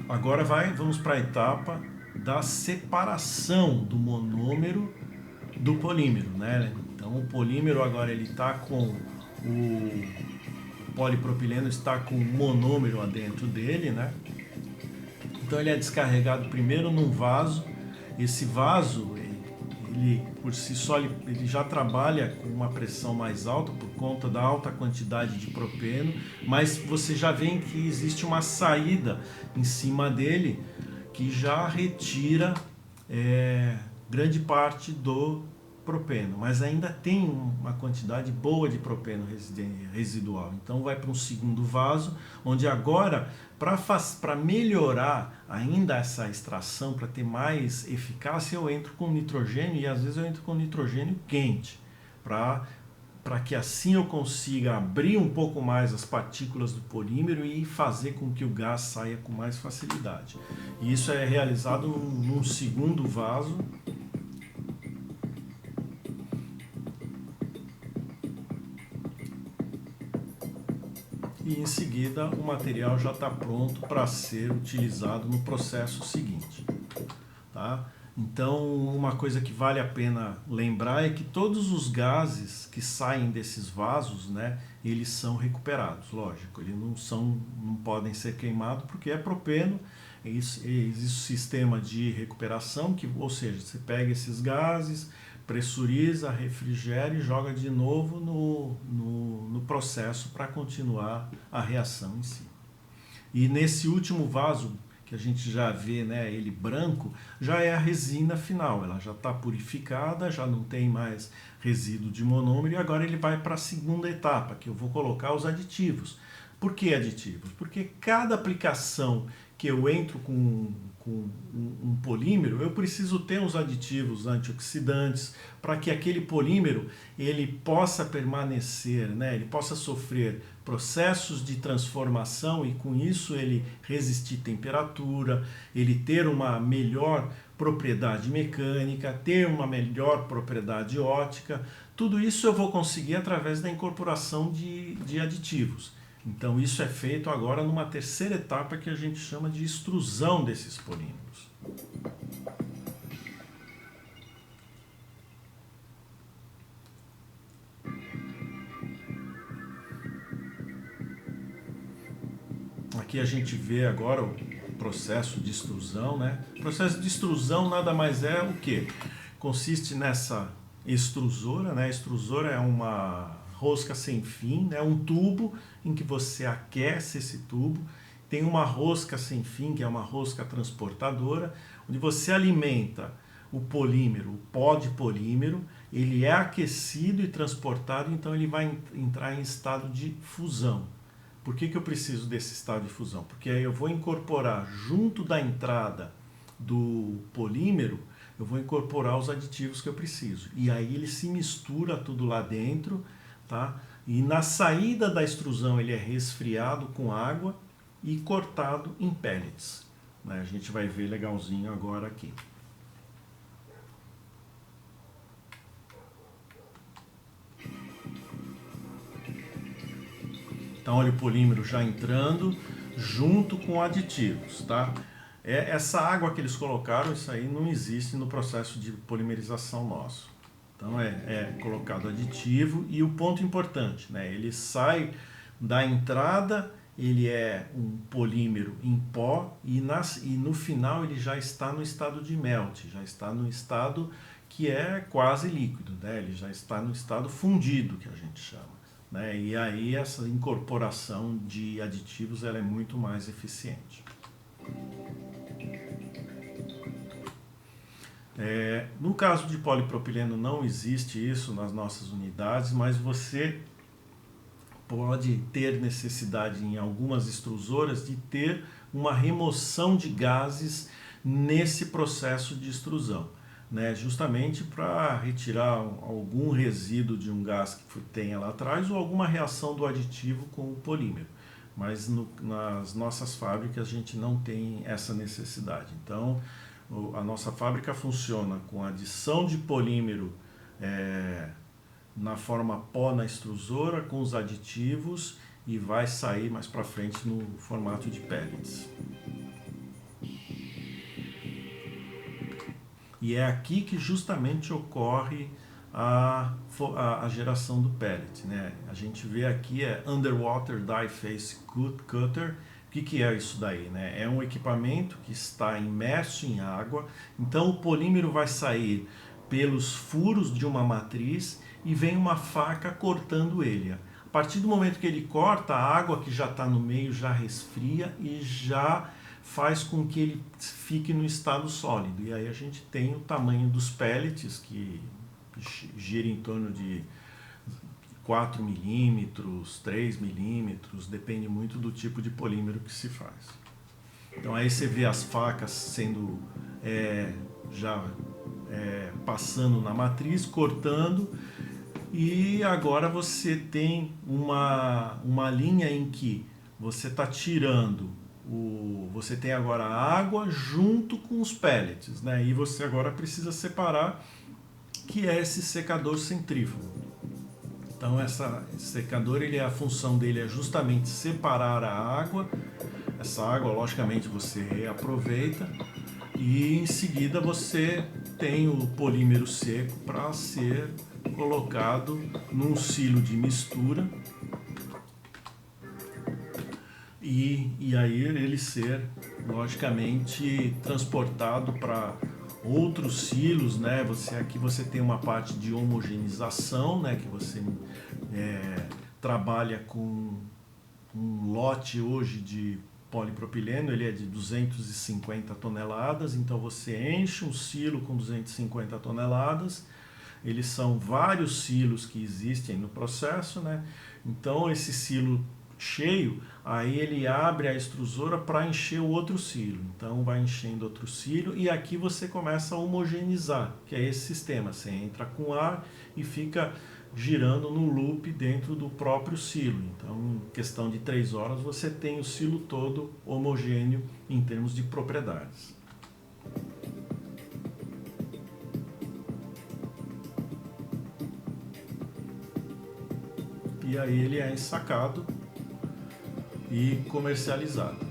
Agora vamos para a etapa da separação do monômero do polímero, né? Então o polímero agora ele está com o polipropileno está com o monômero dentro dele, né? Então ele é descarregado primeiro num vaso. Esse vaso, ele por si só, ele já trabalha com uma pressão mais alta por conta da alta quantidade de propeno, mas você já vê que existe uma saída em cima dele que já retira grande parte do propeno, mas ainda tem uma quantidade boa de propeno residual. Então vai para um segundo vaso, onde agora, para melhorar ainda essa extração, para ter mais eficácia, eu entro com nitrogênio, e às vezes eu entro com nitrogênio quente, para que assim eu consiga abrir um pouco mais as partículas do polímero e fazer com que o gás saia com mais facilidade. E isso é realizado num segundo vaso. E em seguida o material já está pronto para ser utilizado no processo seguinte. Tá? Então uma coisa que vale a pena lembrar é que todos os gases que saem desses vasos, né, eles são recuperados, lógico, eles não podem ser queimados porque é propeno. Existe um sistema de recuperação, ou seja, você pega esses gases, pressuriza, refrigera e joga de novo no processo para continuar a reação em si. E nesse último vaso, que a gente já vê, né, ele branco, já é a resina final, ela já está purificada, já não tem mais resíduo de monômero, e agora ele vai para a segunda etapa, que eu vou colocar os aditivos. Por que aditivos? Porque cada aplicação que eu entro com um polímero, eu preciso ter uns aditivos antioxidantes para que aquele polímero ele possa permanecer, né? Ele possa sofrer processos de transformação e com isso ele resistir temperatura, ele ter uma melhor propriedade mecânica, ter uma melhor propriedade ótica. Tudo isso eu vou conseguir através da incorporação de aditivos. Então isso é feito agora numa terceira etapa que a gente chama de extrusão desses polímeros. Aqui a gente vê agora processo de extrusão, né? O processo de extrusão nada mais é o que? Consiste nessa extrusora, né? A extrusora é uma rosca sem fim, né? Um tubo em que você aquece esse tubo. Tem uma rosca sem fim, que é uma rosca transportadora, onde você alimenta o polímero, o pó de polímero, ele é aquecido e transportado, então ele vai entrar em estado de fusão. Por que eu preciso desse estado de fusão? Porque aí eu vou incorporar junto da entrada do polímero, eu vou incorporar os aditivos que eu preciso. E aí ele se mistura tudo lá dentro, tá? E na saída da extrusão ele é resfriado com água e cortado em pellets, né? A gente vai ver legalzinho agora aqui. Então olha o polímero já entrando junto com aditivos, tá? Essa água que eles colocaram, isso aí não existe no processo de polimerização nosso. Então é colocado aditivo e o ponto importante, né? Ele sai da entrada, ele é um polímero em pó e no final ele já está no estado de melt, já está no estado que é quase líquido, né? Ele já está no estado fundido, que a gente chama. Né? E aí essa incorporação de aditivos ela é muito mais eficiente. No caso de polipropileno não existe isso nas nossas unidades, mas você pode ter necessidade em algumas extrusoras de ter uma remoção de gases nesse processo de extrusão, né? Justamente para retirar algum resíduo de um gás que tenha lá atrás ou alguma reação do aditivo com o polímero. Mas nas nossas fábricas a gente não tem essa necessidade. Então a nossa fábrica funciona com adição de polímero na forma pó na extrusora, com os aditivos e vai sair mais para frente no formato de pellets. E é aqui que justamente ocorre a geração do pellet, né? A gente vê aqui Underwater Die Face Cutter. O que é isso daí, né? É um equipamento que está imerso em água, então o polímero vai sair pelos furos de uma matriz e vem uma faca cortando ele. A partir do momento que ele corta, a água que já está no meio já resfria e já faz com que ele fique no estado sólido. E aí a gente tem o tamanho dos pellets, que gira em torno de 4 milímetros, 3 milímetros, depende muito do tipo de polímero que se faz. Então aí você vê as facas sendo passando na matriz, cortando, e agora você tem uma linha em que você está tirando você tem agora a água junto com os pellets, né? E você agora precisa separar, que é esse secador centrífugo. Então esse secador, a função dele é justamente separar a água. Essa água, logicamente, você reaproveita e em seguida você tem o polímero seco para ser colocado num silo de mistura e aí ele ser, logicamente, transportado para outros silos, né? Aqui você tem uma parte de homogeneização, né? Que você trabalha com um lote hoje de polipropileno, ele é de 250 toneladas, então você enche um silo com 250 toneladas, eles são vários silos que existem no processo, né? Então esse silo cheio, aí ele abre a extrusora para encher o outro silo, então vai enchendo outro silo e aqui você começa a homogeneizar, que é esse sistema, você entra com ar e fica girando no loop dentro do próprio silo. Então em questão de 3 horas você tem o silo todo homogêneo em termos de propriedades. E aí ele é ensacado e comercializado.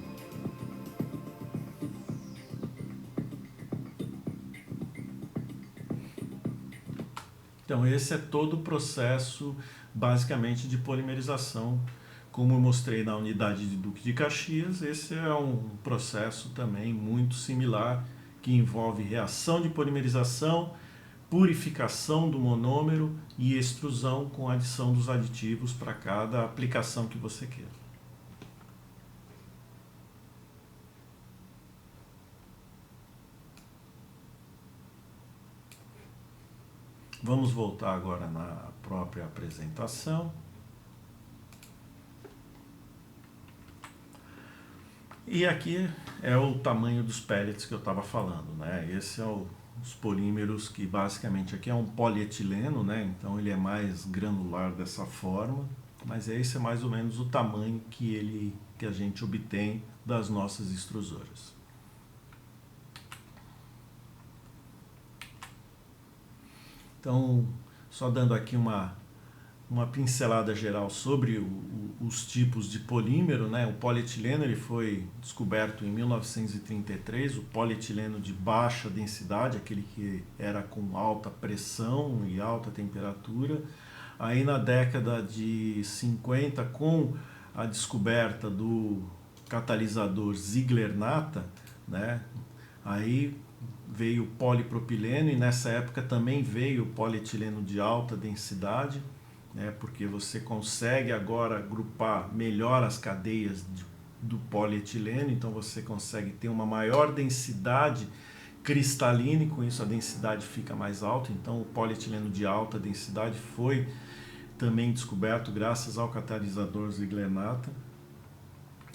Então esse é todo o processo basicamente de polimerização Como eu mostrei na unidade de Duque de Caxias, esse é um processo também muito similar, que envolve reação de polimerização, purificação do monômero e extrusão com adição dos aditivos para cada aplicação que você queira. Vamos voltar agora na própria apresentação. E aqui é o tamanho dos pellets que eu estava falando, né? Esse é os polímeros que basicamente aqui é um polietileno, né? Então ele é mais granular dessa forma, mas esse é mais ou menos o tamanho que a gente obtém das nossas extrusoras. Então, só dando aqui uma pincelada geral sobre os tipos de polímero, né? O polietileno ele foi descoberto em 1933, o polietileno de baixa densidade, aquele que era com alta pressão e alta temperatura. Aí na década de 50, com a descoberta do catalisador Ziegler-Natta, né? Aí veio o polipropileno e nessa época também veio o polietileno de alta densidade, né, porque você consegue agora agrupar melhor as cadeias do polietileno, então você consegue ter uma maior densidade cristalina e com isso a densidade fica mais alta. Então o polietileno de alta densidade foi também descoberto graças ao catalisador Ziegler-Natta.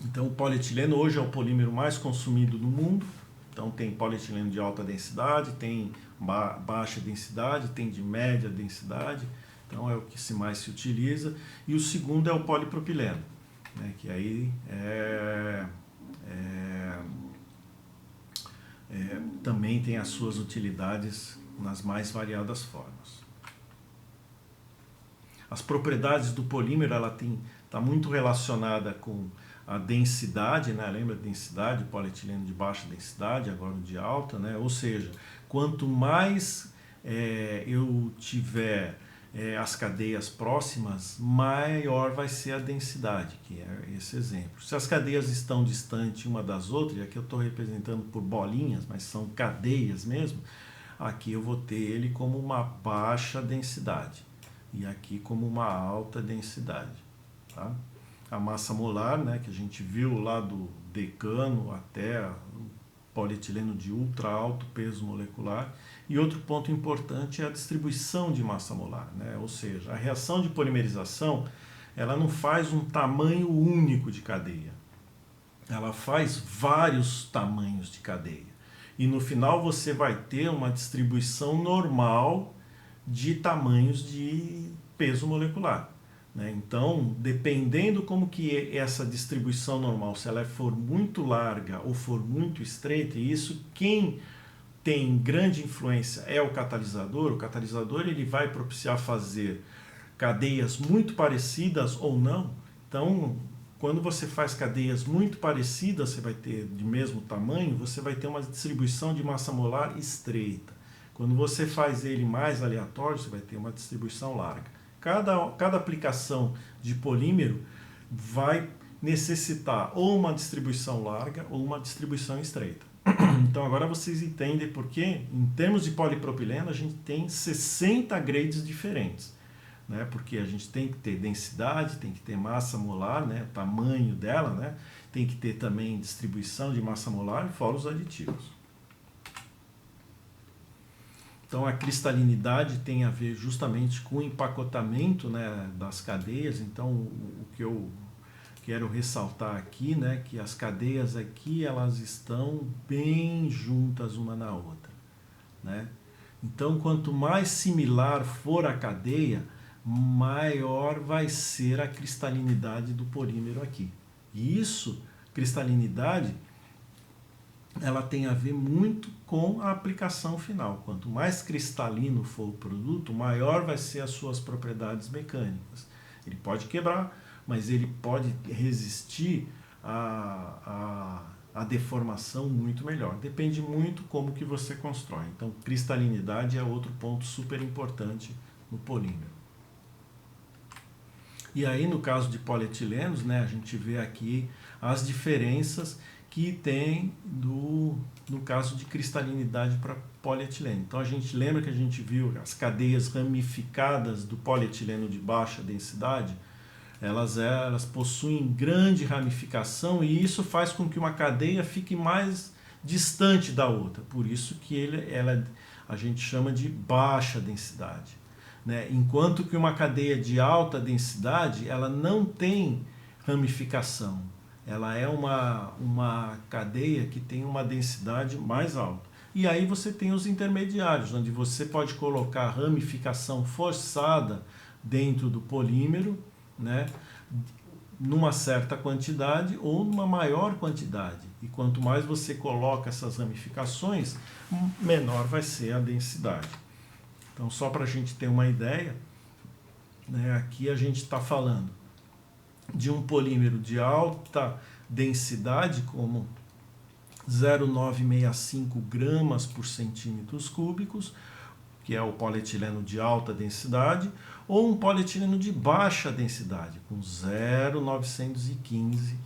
Então o polietileno hoje é o polímero mais consumido no mundo. Então tem polietileno de alta densidade, tem baixa densidade, tem de média densidade. Então é o que mais se utiliza. E o segundo é o polipropileno, né, que aí também tem as suas utilidades nas mais variadas formas. As propriedades do polímero está muito relacionada com a densidade, né? Lembra a densidade, polietileno de baixa densidade, agora o de alta, né? Ou seja, quanto mais eu tiver as cadeias próximas, maior vai ser a densidade, que é esse exemplo. Se as cadeias estão distantes uma das outras, e aqui eu estou representando por bolinhas, mas são cadeias mesmo, aqui eu vou ter ele como uma baixa densidade e aqui como uma alta densidade, tá? A massa molar, né, que a gente viu lá do decano até o polietileno de ultra alto peso molecular. E outro ponto importante é a distribuição de massa molar, né? Ou seja, a reação de polimerização ela não faz um tamanho único de cadeia, ela faz vários tamanhos de cadeia. E no final você vai ter uma distribuição normal de tamanhos de peso molecular. Então, dependendo como que essa distribuição normal, se ela for muito larga ou for muito estreita, e isso quem tem grande influência é o catalisador. O catalisador ele vai propiciar fazer cadeias muito parecidas ou não. Então, quando você faz cadeias muito parecidas, você vai ter de mesmo tamanho, você vai ter uma distribuição de massa molar estreita. Quando você faz ele mais aleatório, você vai ter uma distribuição larga. Cada aplicação de polímero vai necessitar ou uma distribuição larga ou uma distribuição estreita. Então agora vocês entendem porque, em termos de polipropileno, a gente tem 60 grades diferentes, né? Porque a gente tem que ter densidade, tem que ter massa molar, né? O tamanho dela, né? Tem que ter também distribuição de massa molar e fora os aditivos. Então a cristalinidade tem a ver justamente com o empacotamento, né, das cadeias. Então o que eu quero ressaltar aqui, né, que as cadeias aqui elas estão bem juntas uma na outra, né? Então quanto mais similar for a cadeia, maior vai ser a cristalinidade do polímero aqui. E isso, cristalinidade, ela tem a ver muito com a aplicação final. Quanto mais cristalino for o produto, maior vai ser as suas propriedades mecânicas. Ele pode quebrar, mas ele pode resistir à deformação muito melhor. Depende muito como que você constrói. Então, cristalinidade é outro ponto super importante no polímero. E aí, no caso de polietilenos, né, a gente vê aqui as diferenças que tem no caso de cristalinidade para polietileno. Então, a gente lembra que a gente viu as cadeias ramificadas do polietileno de baixa densidade, elas possuem grande ramificação e isso faz com que uma cadeia fique mais distante da outra. Por isso que a gente chama de baixa densidade. Né? Enquanto que uma cadeia de alta densidade, ela não tem ramificação. Ela é uma cadeia que tem uma densidade mais alta. E aí você tem os intermediários, onde você pode colocar ramificação forçada dentro do polímero, né? Numa certa quantidade ou numa maior quantidade. E quanto mais você coloca essas ramificações, menor vai ser a densidade. Então, só para a gente ter uma ideia, né, aqui a gente está falando de um polímero de alta densidade, como 0,965 gramas por centímetros cúbicos, que é o polietileno de alta densidade, ou um polietileno de baixa densidade, com 0,915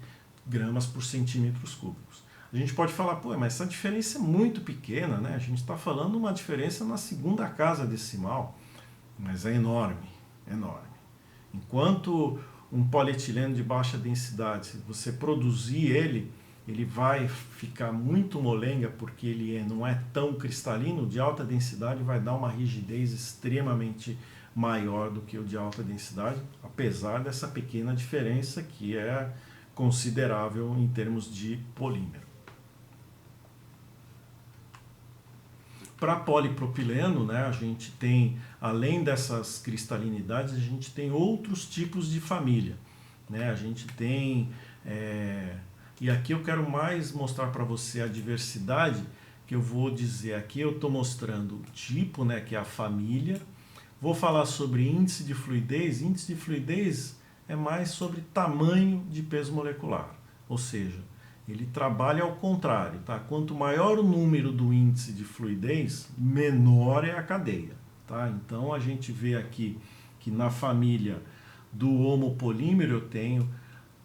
gramas por centímetros cúbicos. A gente pode falar, pô, mas essa diferença é muito pequena, né? A gente está falando uma diferença na segunda casa decimal, mas é enorme, enorme. Enquanto um polietileno de baixa densidade, se você produzir ele vai ficar muito molenga porque ele não é tão cristalino. O de alta densidade vai dar uma rigidez extremamente maior do que o de alta densidade, apesar dessa pequena diferença que é considerável em termos de polímero. Para polipropileno, né, a gente tem, além dessas cristalinidades, a gente tem outros tipos de família. Né? A gente tem... E aqui eu quero mais mostrar para você a diversidade, que eu vou dizer aqui, eu estou mostrando o tipo, né, que é a família. Vou falar sobre índice de fluidez. Índice de fluidez é mais sobre tamanho de peso molecular, ou seja, ele trabalha ao contrário, tá? Quanto maior o número do índice de fluidez, menor é a cadeia, tá? Então a gente vê aqui que na família do homopolímero eu tenho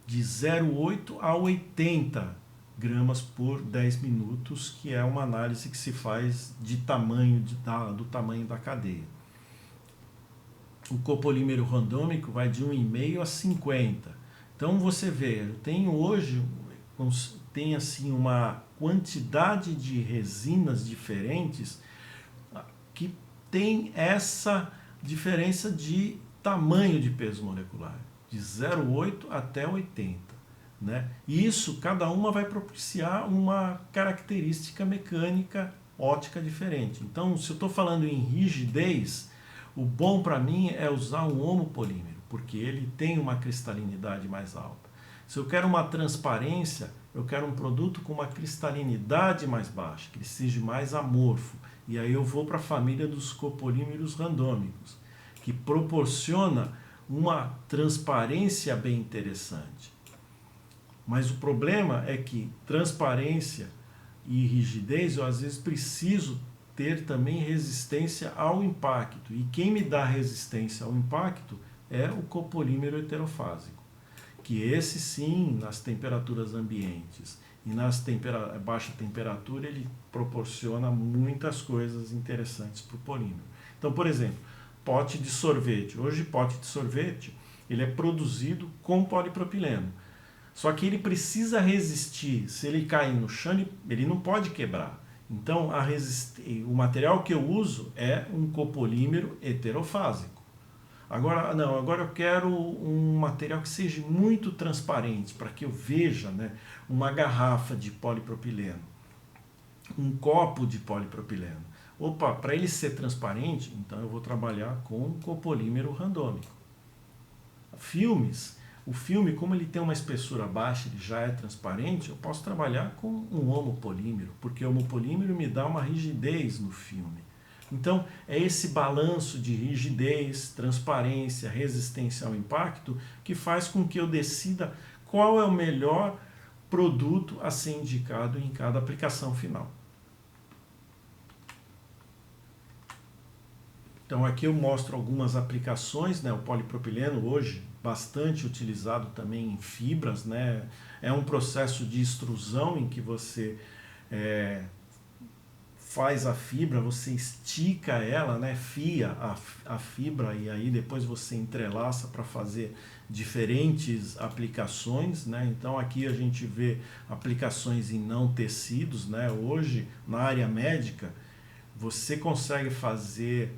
de 0,8 a 80 gramas por 10 minutos, que é uma análise que se faz de tamanho do tamanho da cadeia. O copolímero randômico vai de 1,5 a 50. Então você vê, eu tenho hoje tem assim uma quantidade de resinas diferentes que tem essa diferença de tamanho de peso molecular, de 0,8 até 80. Né? E isso, cada uma vai propiciar uma característica mecânica ótica diferente. Então, se eu estou falando em rigidez, o bom para mim é usar um homopolímero, porque ele tem uma cristalinidade mais alta. Se eu quero uma transparência, eu quero um produto com uma cristalinidade mais baixa, que ele seja mais amorfo. E aí eu vou para a família dos copolímeros randômicos, que proporciona uma transparência bem interessante. Mas o problema é que transparência e rigidez, eu às vezes preciso ter também resistência ao impacto. E quem me dá resistência ao impacto é o copolímero heterofásico, que esse sim, nas temperaturas ambientes e nas baixa temperatura, ele proporciona muitas coisas interessantes para o polímero. Então, por exemplo, pote de sorvete. Hoje, pote de sorvete ele é produzido com polipropileno. Só que ele precisa resistir. Se ele cair no chão, ele não pode quebrar. Então, o material que eu uso é um copolímero heterofásico. Agora, não, agora eu quero um material que seja muito transparente, para que eu veja, né, uma garrafa de polipropileno, um copo de polipropileno. Opa, para ele ser transparente, então eu vou trabalhar com um copolímero randômico. Filmes, o filme, como ele tem uma espessura baixa, ele já é transparente, eu posso trabalhar com um homopolímero, porque o homopolímero me dá uma rigidez no filme. Então, é esse balanço de rigidez, transparência, resistência ao impacto que faz com que eu decida qual é o melhor produto a ser indicado em cada aplicação final. Então, aqui eu mostro algumas aplicações, né? O polipropileno hoje, bastante utilizado também em fibras, né? É um processo de extrusão em que você faz a fibra, você estica ela, né? Fia a fibra e aí depois você entrelaça para fazer diferentes aplicações, né? Então aqui a gente vê aplicações em não tecidos, né? Hoje na área médica você consegue fazer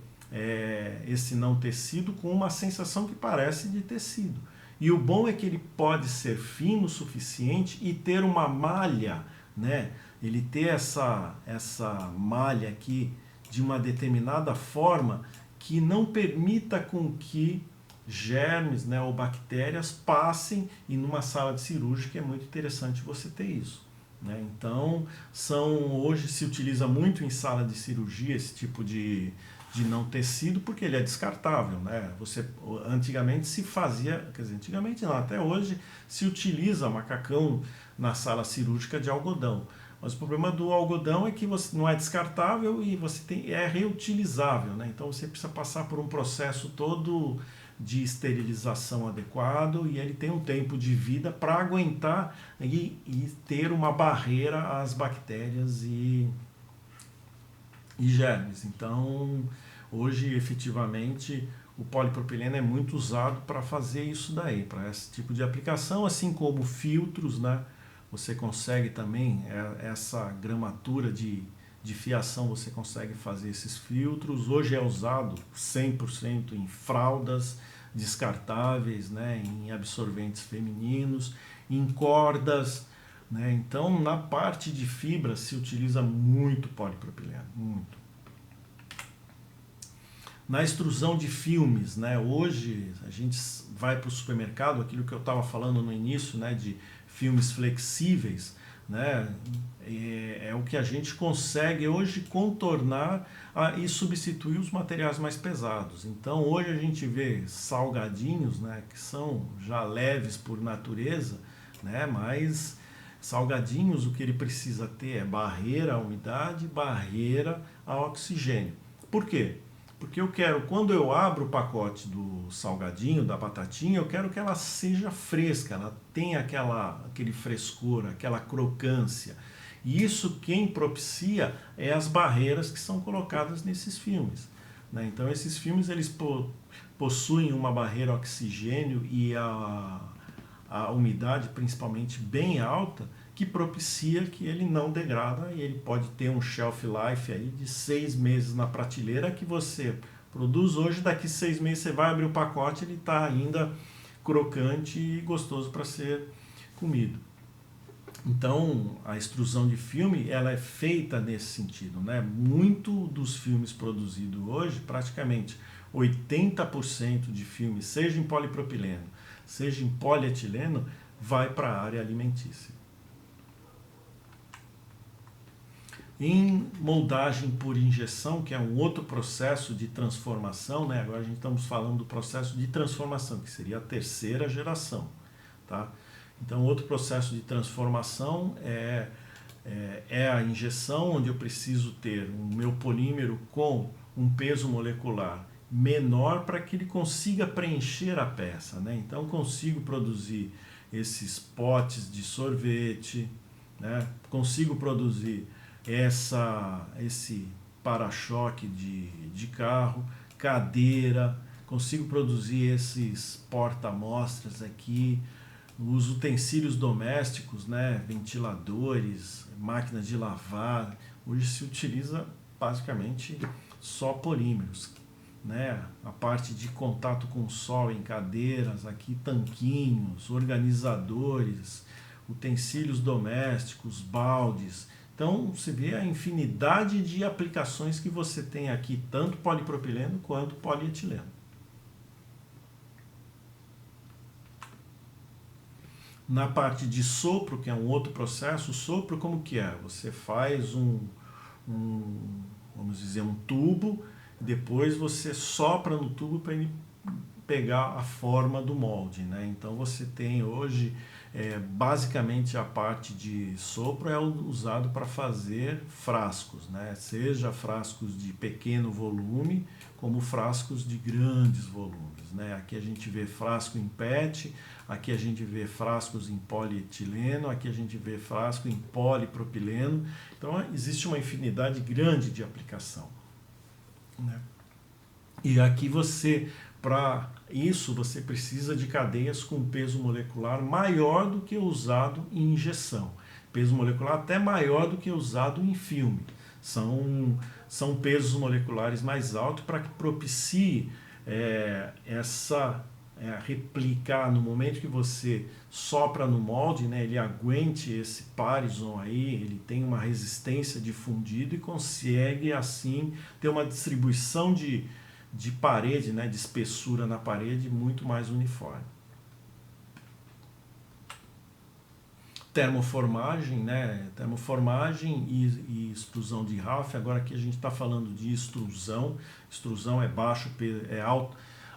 esse não tecido com uma sensação que parece de tecido. E o bom é que ele pode ser fino o suficiente e ter uma malha, né? Ele ter essa malha aqui de uma determinada forma que não permita com que germes, né, ou bactérias passem, e numa sala de cirúrgica é muito interessante você ter isso. Né? Então, hoje se utiliza muito em sala de cirurgia esse tipo de não tecido, porque ele é descartável. Né? Antigamente se fazia, quer dizer, antigamente não, até hoje se utiliza macacão na sala cirúrgica de algodão. Mas o problema do algodão é que você não é descartável e é reutilizável. Né? Então você precisa passar por um processo todo de esterilização adequado e ele tem um tempo de vida para aguentar e ter uma barreira às bactérias e germes. Então, hoje, efetivamente, o polipropileno é muito usado para fazer isso daí, para esse tipo de aplicação, assim como filtros, né? Você consegue também, essa gramatura de fiação, você consegue fazer esses filtros. Hoje é usado 100% em fraldas descartáveis, né? Em absorventes femininos, em cordas, né? Então, na parte de fibra se utiliza muito polipropileno, muito. Na extrusão de filmes, né? Hoje a gente vai para o supermercado, aquilo que eu estava falando no início, né? De filmes flexíveis, né? É o que a gente consegue hoje contornar e substituir os materiais mais pesados. Então hoje a gente vê salgadinhos, né? Que são já leves por natureza, né? Mas salgadinhos, o que ele precisa ter é barreira à umidade, barreira ao oxigênio. Por quê? Porque eu quero, quando eu abro o pacote do salgadinho, da batatinha, eu quero que ela seja fresca, ela tenha aquele frescor, aquela crocância. E isso quem propicia é as barreiras que são colocadas nesses filmes. Né? Então esses filmes eles possuem uma barreira oxigênio e a umidade principalmente bem alta, que propicia que ele não degrada e ele pode ter um shelf life aí de 6 meses na prateleira, que você produz hoje, daqui 6 meses você vai abrir o pacote, ele está ainda crocante e gostoso para ser comido. Então a extrusão de filme ela é feita nesse sentido, né? Muito dos filmes produzidos hoje, praticamente 80% de filmes, seja em polipropileno, seja em polietileno, vai para a área alimentícia. Em moldagem por injeção, que é um outro processo de transformação, né? Agora a gente estamos falando do processo de transformação, que seria a terceira geração. Tá? Então, outro processo de transformação é a injeção, onde eu preciso ter o meu polímero com um peso molecular menor para que ele consiga preencher a peça. Né? Então, consigo produzir esses potes de sorvete, né? Consigo produzir esse para-choque de carro, cadeira, consigo produzir esses porta-amostras aqui, os utensílios domésticos, né, ventiladores, máquinas de lavar. Hoje se utiliza basicamente só polímeros. Né? A parte de contato com o sol em cadeiras, aqui tanquinhos, organizadores, utensílios domésticos, baldes. Então você vê a infinidade de aplicações que você tem aqui, tanto polipropileno quanto polietileno. Na parte de sopro, que é um outro processo, o sopro como que é? Você faz vamos dizer, um tubo, depois você sopra no tubo para ele pegar a forma do molde. Né? Então você tem hoje Basicamente a parte de sopro é usado para fazer frascos, né? Seja frascos de pequeno volume, como frascos de grandes volumes, né? Aqui a gente vê frasco em PET, aqui a gente vê frascos em polietileno, aqui a gente vê frasco em polipropileno. Então existe uma infinidade grande de aplicação, né? E aqui para isso, você precisa de cadeias com peso molecular maior do que o usado em injeção. Peso molecular até maior do que o usado em filme. São pesos moleculares mais altos para que propicie replicar no momento que você sopra no molde, né, ele aguente esse Parison aí, ele tem uma resistência de fundido e consegue assim ter uma distribuição de parede, né, de espessura na parede muito mais uniforme. Termoformagem, né, termoformagem e extrusão de Raff. Agora aqui a gente está falando de extrusão. Extrusão é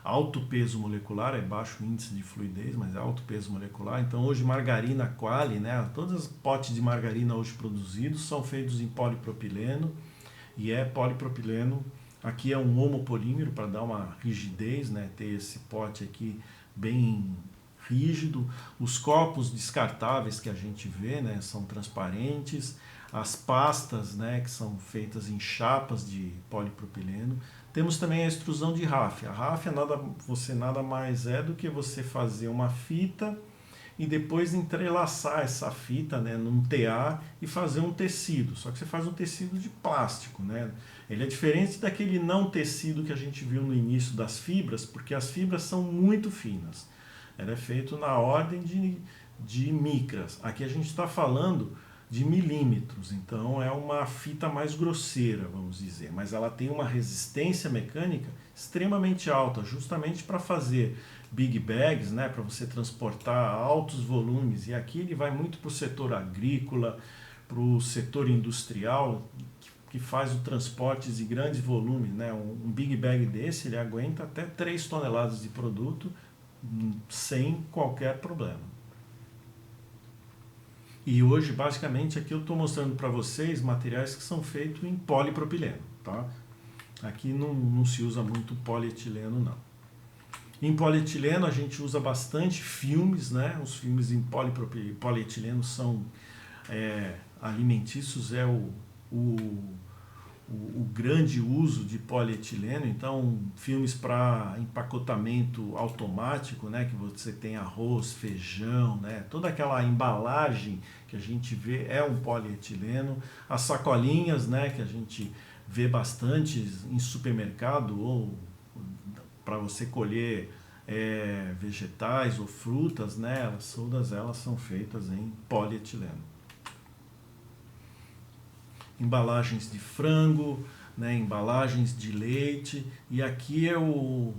alto peso molecular, é baixo índice de fluidez, mas é alto peso molecular. Então hoje margarina Quali, né, todos os potes de margarina hoje produzidos são feitos em polipropileno, e polipropileno. Aqui é um homopolímero para dar uma rigidez, né? Ter esse pote aqui bem rígido. Os copos descartáveis que a gente vê, né, são transparentes. As pastas, né, que são feitas em chapas de polipropileno. Temos também a extrusão de Raff. A Raff nada mais é do que você fazer uma fita e depois entrelaçar essa fita, né, num tear e fazer um tecido. Só que você faz um tecido de plástico, né? Ele é diferente daquele não tecido que a gente viu no início das fibras, porque as fibras são muito finas. Ele é feito na ordem de micras. Aqui a gente está falando de milímetros, então é uma fita mais grosseira, vamos dizer, mas ela tem uma resistência mecânica extremamente alta, justamente para fazer big bags, né, para você transportar altos volumes. E aqui ele vai muito para o setor agrícola, para o setor industrial, que faz o transporte de grandes volumes, né? Um big bag desse ele aguenta até 3 toneladas de produto sem qualquer problema. E hoje, basicamente, aqui eu estou mostrando para vocês materiais que são feitos em polipropileno, tá? Aqui não se usa muito polietileno, não. Em polietileno a gente usa bastante filmes, né? Os filmes em polietileno são alimentícios, o grande uso de polietileno. Então, filmes para empacotamento automático, né, que você tem arroz, feijão, né, toda aquela embalagem que a gente vê é um polietileno. As sacolinhas, né, que a gente vê bastante em supermercado ou para você colher vegetais ou frutas, né, todas elas são feitas em polietileno. Embalagens de frango, né, embalagens de leite, e aqui eu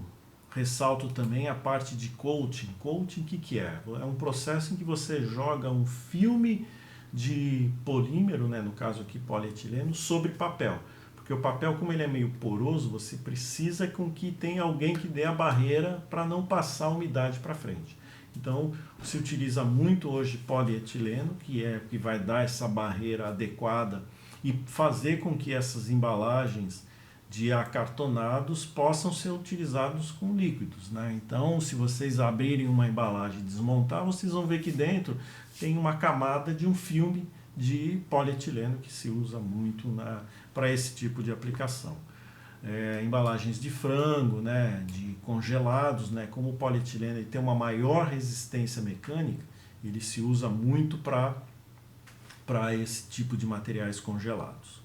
ressalto também a parte de coating. Coating, o que é? É um processo em que você joga um filme de polímero, né, no caso aqui polietileno, sobre papel. Porque o papel, como ele é meio poroso, você precisa com que tenha alguém que dê a barreira para não passar a umidade para frente. Então, se utiliza muito hoje polietileno, que vai dar essa barreira adequada e fazer com que essas embalagens de acartonados possam ser utilizados com líquidos, né? Então, se vocês abrirem uma embalagem e desmontar, vocês vão ver que dentro tem uma camada de um filme de polietileno que se usa muito para esse tipo de aplicação. Embalagens de frango, né, de congelados, né, como o polietileno ele tem uma maior resistência mecânica, ele se usa muito para esse tipo de materiais congelados.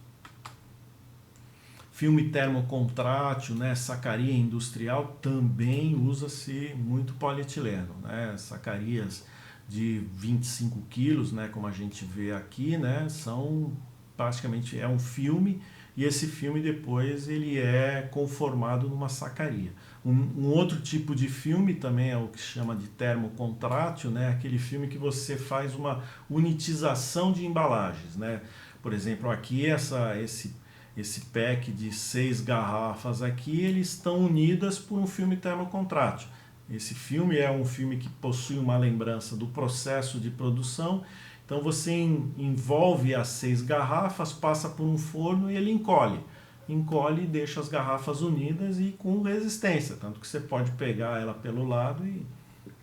Filme termocontrátil, né, sacaria industrial, também usa-se muito polietileno, né, sacarias de 25 quilos, né, como a gente vê aqui, né, são praticamente um filme, e esse filme depois ele é conformado numa sacaria. Um outro tipo de filme também é o que se chama de termocontrátil, né, aquele filme que você faz uma unitização de embalagens, né. Por exemplo, aqui esse pack de 6 garrafas aqui, eles estão unidas por um filme termocontrátil. Esse filme é um filme que possui uma lembrança do processo de produção. Então você envolve as 6 garrafas, passa por um forno e ele encolhe. Encolhe e deixa as garrafas unidas e com resistência, tanto que você pode pegar ela pelo lado e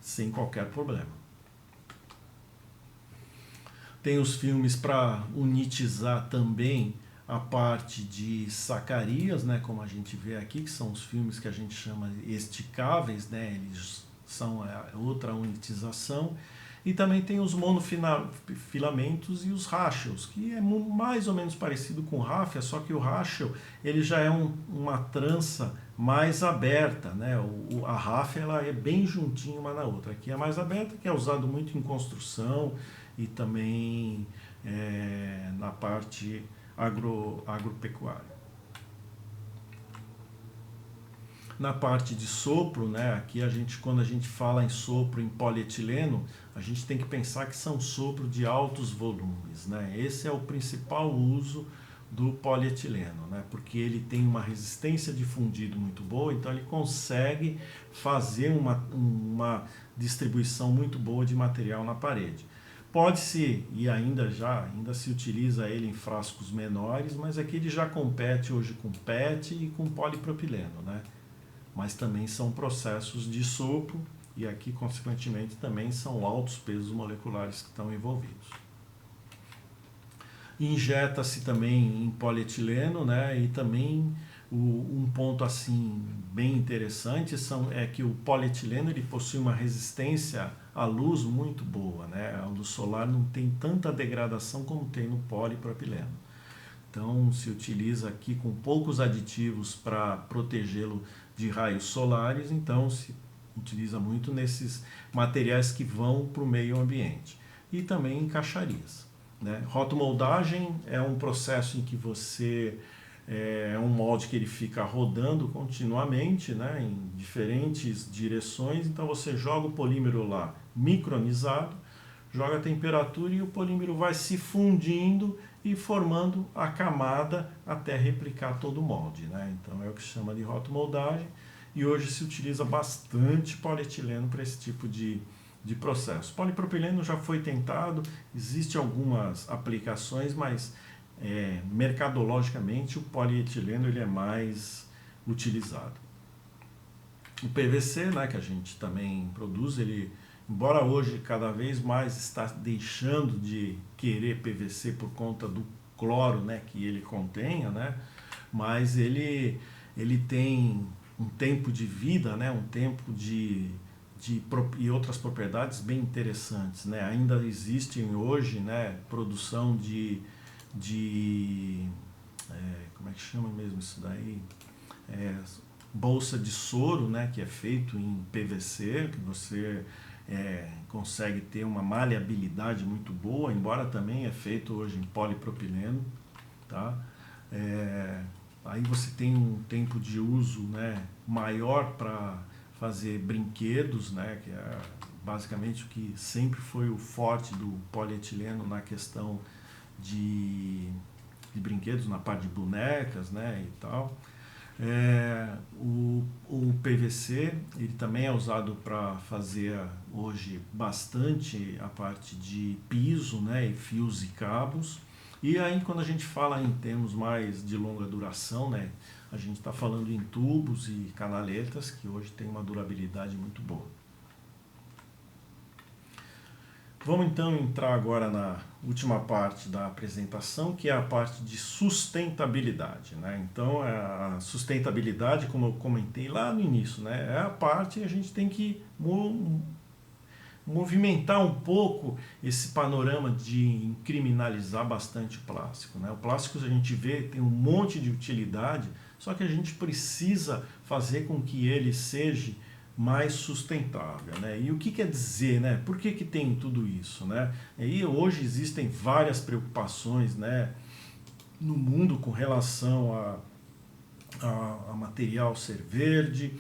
sem qualquer problema. Tem os filmes para unitizar também a parte de sacarias, né, como a gente vê aqui, que são os filmes que a gente chama esticáveis, né, eles são outra unitização. E também tem os monofilamentos e os Rachels, que é mais ou menos parecido com o Raffia, só que o Rachel ele já é uma trança mais aberta, né? A Raffia ela é bem juntinho uma na outra. Aqui é mais aberta, que é usado muito em construção e também na parte agropecuária. Na parte de sopro, né, aqui quando a gente fala em sopro em polietileno, a gente tem que pensar que são sopro de altos volumes, né? Esse é o principal uso do polietileno, né? Porque ele tem uma resistência de fundido muito boa, então ele consegue fazer uma distribuição muito boa de material na parede. Pode-se, e ainda se utiliza ele em frascos menores, mas aqui ele já compete hoje com PET e com polipropileno, né? Mas também são processos de sopro e aqui, consequentemente, também são altos pesos moleculares que estão envolvidos. Injeta-se também em polietileno, né? E também um ponto assim bem interessante é que o polietileno ele possui uma resistência à luz muito boa, né? A luz solar não tem tanta degradação como tem no polipropileno. Então se utiliza aqui com poucos aditivos para protegê-lo de raios solares, então se utiliza muito nesses materiais que vão para o meio ambiente. E também em caixarias, né? Rotomoldagem é um processo em que você é um molde que ele fica rodando continuamente, né, em diferentes direções, então você joga o polímero lá micronizado, joga a temperatura e o polímero vai se fundindo e formando a camada até replicar todo o molde, né? Então é o que se chama de rotomoldagem e hoje se utiliza bastante polietileno para esse tipo de processo. Polipropileno já foi tentado, existem algumas aplicações, mas mercadologicamente o polietileno ele é mais utilizado. O PVC, né, que a gente também produz, ele, embora hoje cada vez mais está deixando de querer PVC por conta do cloro, né, que ele contenha, né, mas ele tem um tempo de vida, né, um tempo e outras propriedades bem interessantes, né? Ainda existem hoje, né, produção como é que chama mesmo isso daí? Bolsa de soro, né, que é feito em PVC, que você consegue ter uma maleabilidade muito boa, embora também é feito hoje em polipropileno, tá? Aí você tem um tempo de uso, né, maior para fazer brinquedos, né, que é basicamente o que sempre foi o forte do polietileno na questão de brinquedos, na parte de bonecas, né, e tal. O PVC ele também é usado para fazer hoje bastante a parte de piso, né, e fios e cabos. E aí quando a gente fala em termos mais de longa duração, né, a gente está falando em tubos e canaletas que hoje tem uma durabilidade muito boa. Vamos então entrar agora na última parte da apresentação, que é a parte de sustentabilidade, né? Então, a sustentabilidade, como eu comentei lá no início, né, é a parte que a gente tem que movimentar um pouco esse panorama de criminalizar bastante o plástico, né? O plástico, a gente vê, tem um monte de utilidade, só que a gente precisa fazer com que ele seja mais sustentável, né? E o que quer dizer, né? Por que tem tudo isso, né? E hoje existem várias preocupações, né, no mundo com relação a material ser verde,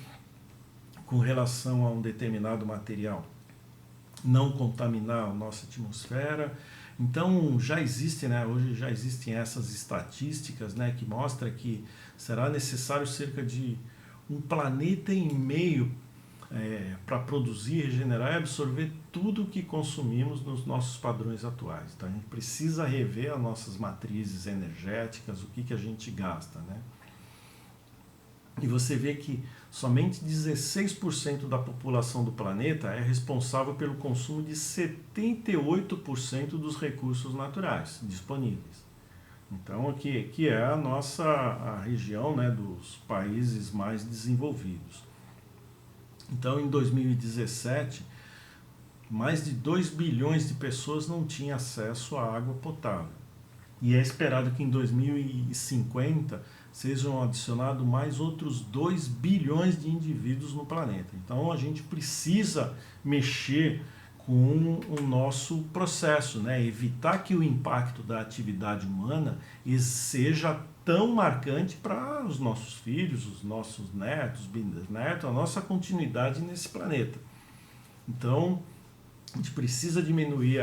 com relação a um determinado material não contaminar a nossa atmosfera. Então já existe, né, hoje já existem essas estatísticas, né, que mostra que será necessário cerca de 1,5 planeta para produzir, regenerar e absorver tudo o que consumimos nos nossos padrões atuais. Então a gente precisa rever as nossas matrizes energéticas, o que a gente gasta, né? E você vê que somente 16% da população do planeta é responsável pelo consumo de 78% dos recursos naturais disponíveis. Então aqui é a região, né, dos países mais desenvolvidos. Então em 2017, mais de 2 bilhões de pessoas não tinham acesso à água potável. E é esperado que em 2050 sejam adicionados mais outros 2 bilhões de indivíduos no planeta. Então a gente precisa mexer com o nosso processo, né? Evitar que o impacto da atividade humana seja tão marcante para os nossos filhos, os nossos netos, bisnetos, a nossa continuidade nesse planeta. Então a gente precisa diminuir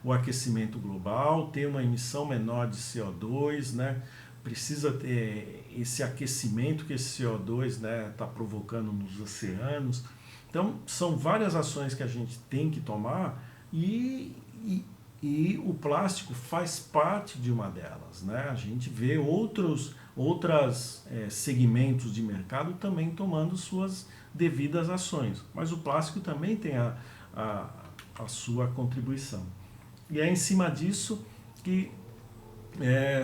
o aquecimento global, ter uma emissão menor de CO2, né? Precisa ter esse aquecimento que esse CO2, né, está provocando nos oceanos. Então, são várias ações que a gente tem que tomar e o plástico faz parte de uma delas, né? A gente vê outros segmentos de mercado também tomando suas devidas ações, mas o plástico também tem a sua contribuição. E é em cima disso que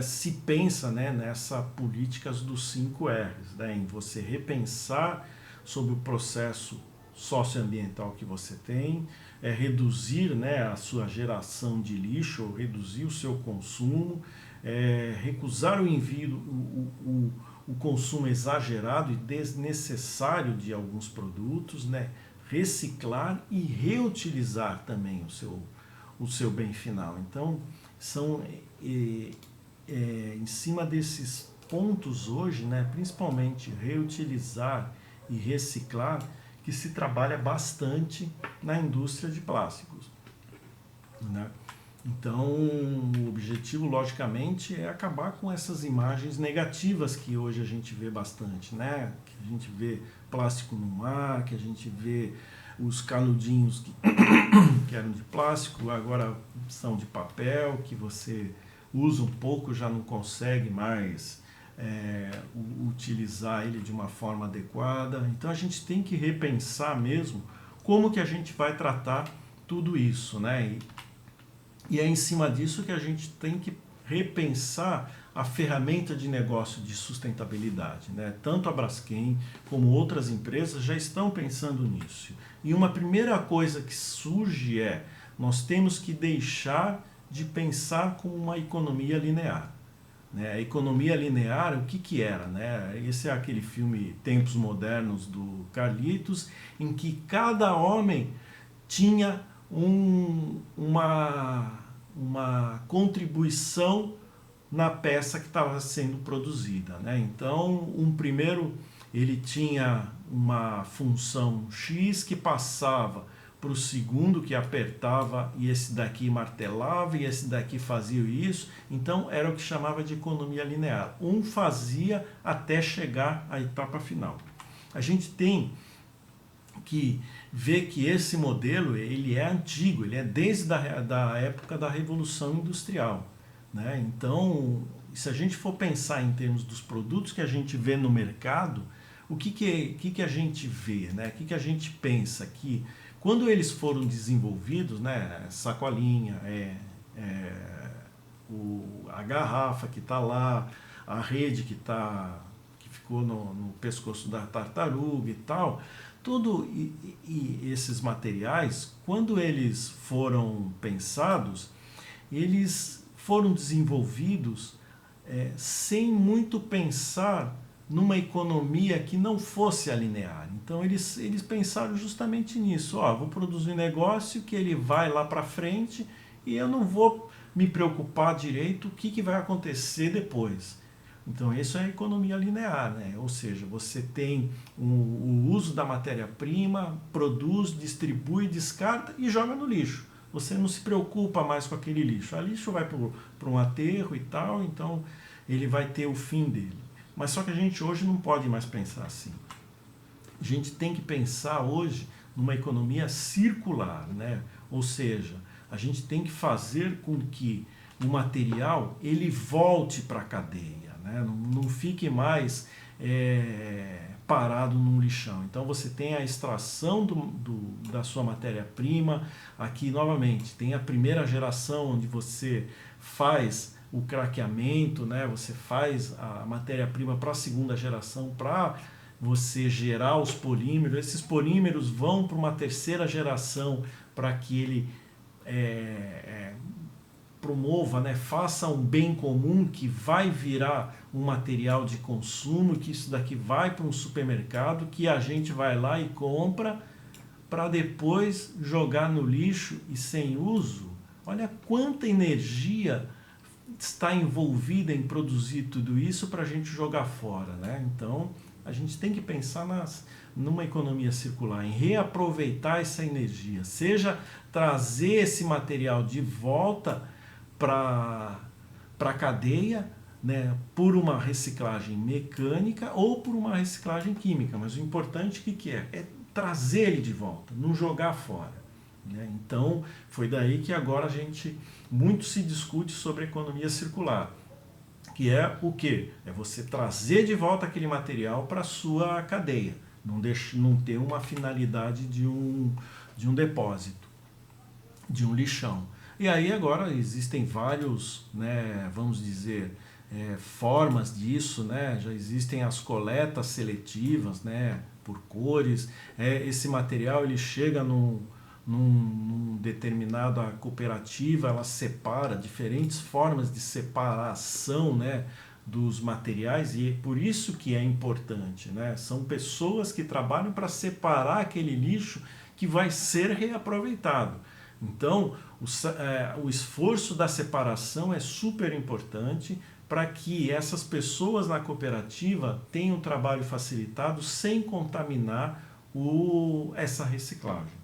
se pensa, né, nessa políticas dos 5 R's, né, em você repensar sobre o processo socioambiental que você tem, reduzir, né, a sua geração de lixo, ou reduzir o seu consumo, recusar o envio, o consumo exagerado e desnecessário de alguns produtos, né, reciclar e reutilizar também o seu bem final. Então, são em cima desses pontos hoje, né, principalmente reutilizar e reciclar, que se trabalha bastante na indústria de plásticos, né? Então, o objetivo, logicamente, é acabar com essas imagens negativas que hoje a gente vê bastante, né? Que a gente vê plástico no mar, que a gente vê os canudinhos que eram de plástico, agora são de papel, que você usa um pouco, já não consegue mais utilizar ele de uma forma adequada. Então a gente tem que repensar mesmo como que a gente vai tratar tudo isso, né? E é em cima disso que a gente tem que repensar a ferramenta de negócio de sustentabilidade, né? Tanto a Braskem como outras empresas já estão pensando nisso. E uma primeira coisa que surge nós temos que deixar de pensar como uma economia linear, né? A economia linear, o que era, né? Esse é aquele filme Tempos Modernos do Carlitos, em que cada homem tinha uma contribuição na peça que estava sendo produzida, né? Então, primeiro ele tinha uma função X que passava para o segundo que apertava e esse daqui martelava e esse daqui fazia isso. Então era o que chamava de economia linear. Um fazia até chegar à etapa final. A gente tem que ver que esse modelo ele é antigo, ele é desde da época da Revolução Industrial, né? Então, se a gente for pensar em termos dos produtos que a gente vê no mercado, o que a gente vê, né? O que a gente pensa que quando eles foram desenvolvidos, né, sacolinha, a garrafa que está lá, a rede que ficou no pescoço da tartaruga e tal, esses materiais, quando eles foram pensados, eles foram desenvolvidos sem muito pensar numa economia que não fosse a linear. Então eles pensaram justamente nisso. Vou produzir um negócio que ele vai lá para frente e eu não vou me preocupar direito o que vai acontecer depois. Então isso é a economia linear, né? Ou seja, você tem o uso da matéria-prima, produz, distribui, descarta e joga no lixo. Você não se preocupa mais com aquele lixo. O lixo vai para um aterro e tal, então ele vai ter o fim dele. Mas só que a gente hoje não pode mais pensar assim. A gente tem que pensar hoje numa economia circular, né? Ou seja, a gente tem que fazer com que o material ele volte para a cadeia, né? Não fique mais parado num lixão. Então você tem a extração da sua matéria-prima. Aqui novamente tem a primeira geração onde você faz o craqueamento, né? Você faz a matéria-prima para a segunda geração para você gerar os polímeros. Esses polímeros vão para uma terceira geração para que ele promova, né, faça um bem comum que vai virar um material de consumo, que isso daqui vai para um supermercado, que a gente vai lá e compra para depois jogar no lixo e sem uso. Olha quanta energia está envolvida em produzir tudo isso para a gente jogar fora, né? Então a gente tem que pensar numa economia circular, em reaproveitar essa energia, seja trazer esse material de volta para a cadeia, né, por uma reciclagem mecânica ou por uma reciclagem química. Mas o importante que é trazer ele de volta, não jogar fora, né? Então foi daí que agora a gente muito se discute sobre economia circular, que é o quê? É você trazer de volta aquele material para a sua cadeia, não ter uma finalidade de um depósito, de um lixão. E aí agora existem vários, né, vamos dizer, formas disso, né? Já existem as coletas seletivas, né, por cores. Esse material ele chega num determinada cooperativa, ela separa diferentes formas de separação, né, dos materiais, e é por isso que é importante, né? São pessoas que trabalham para separar aquele lixo que vai ser reaproveitado. Então, o esforço da separação é super importante para que essas pessoas na cooperativa tenham um trabalho facilitado sem contaminar essa reciclagem.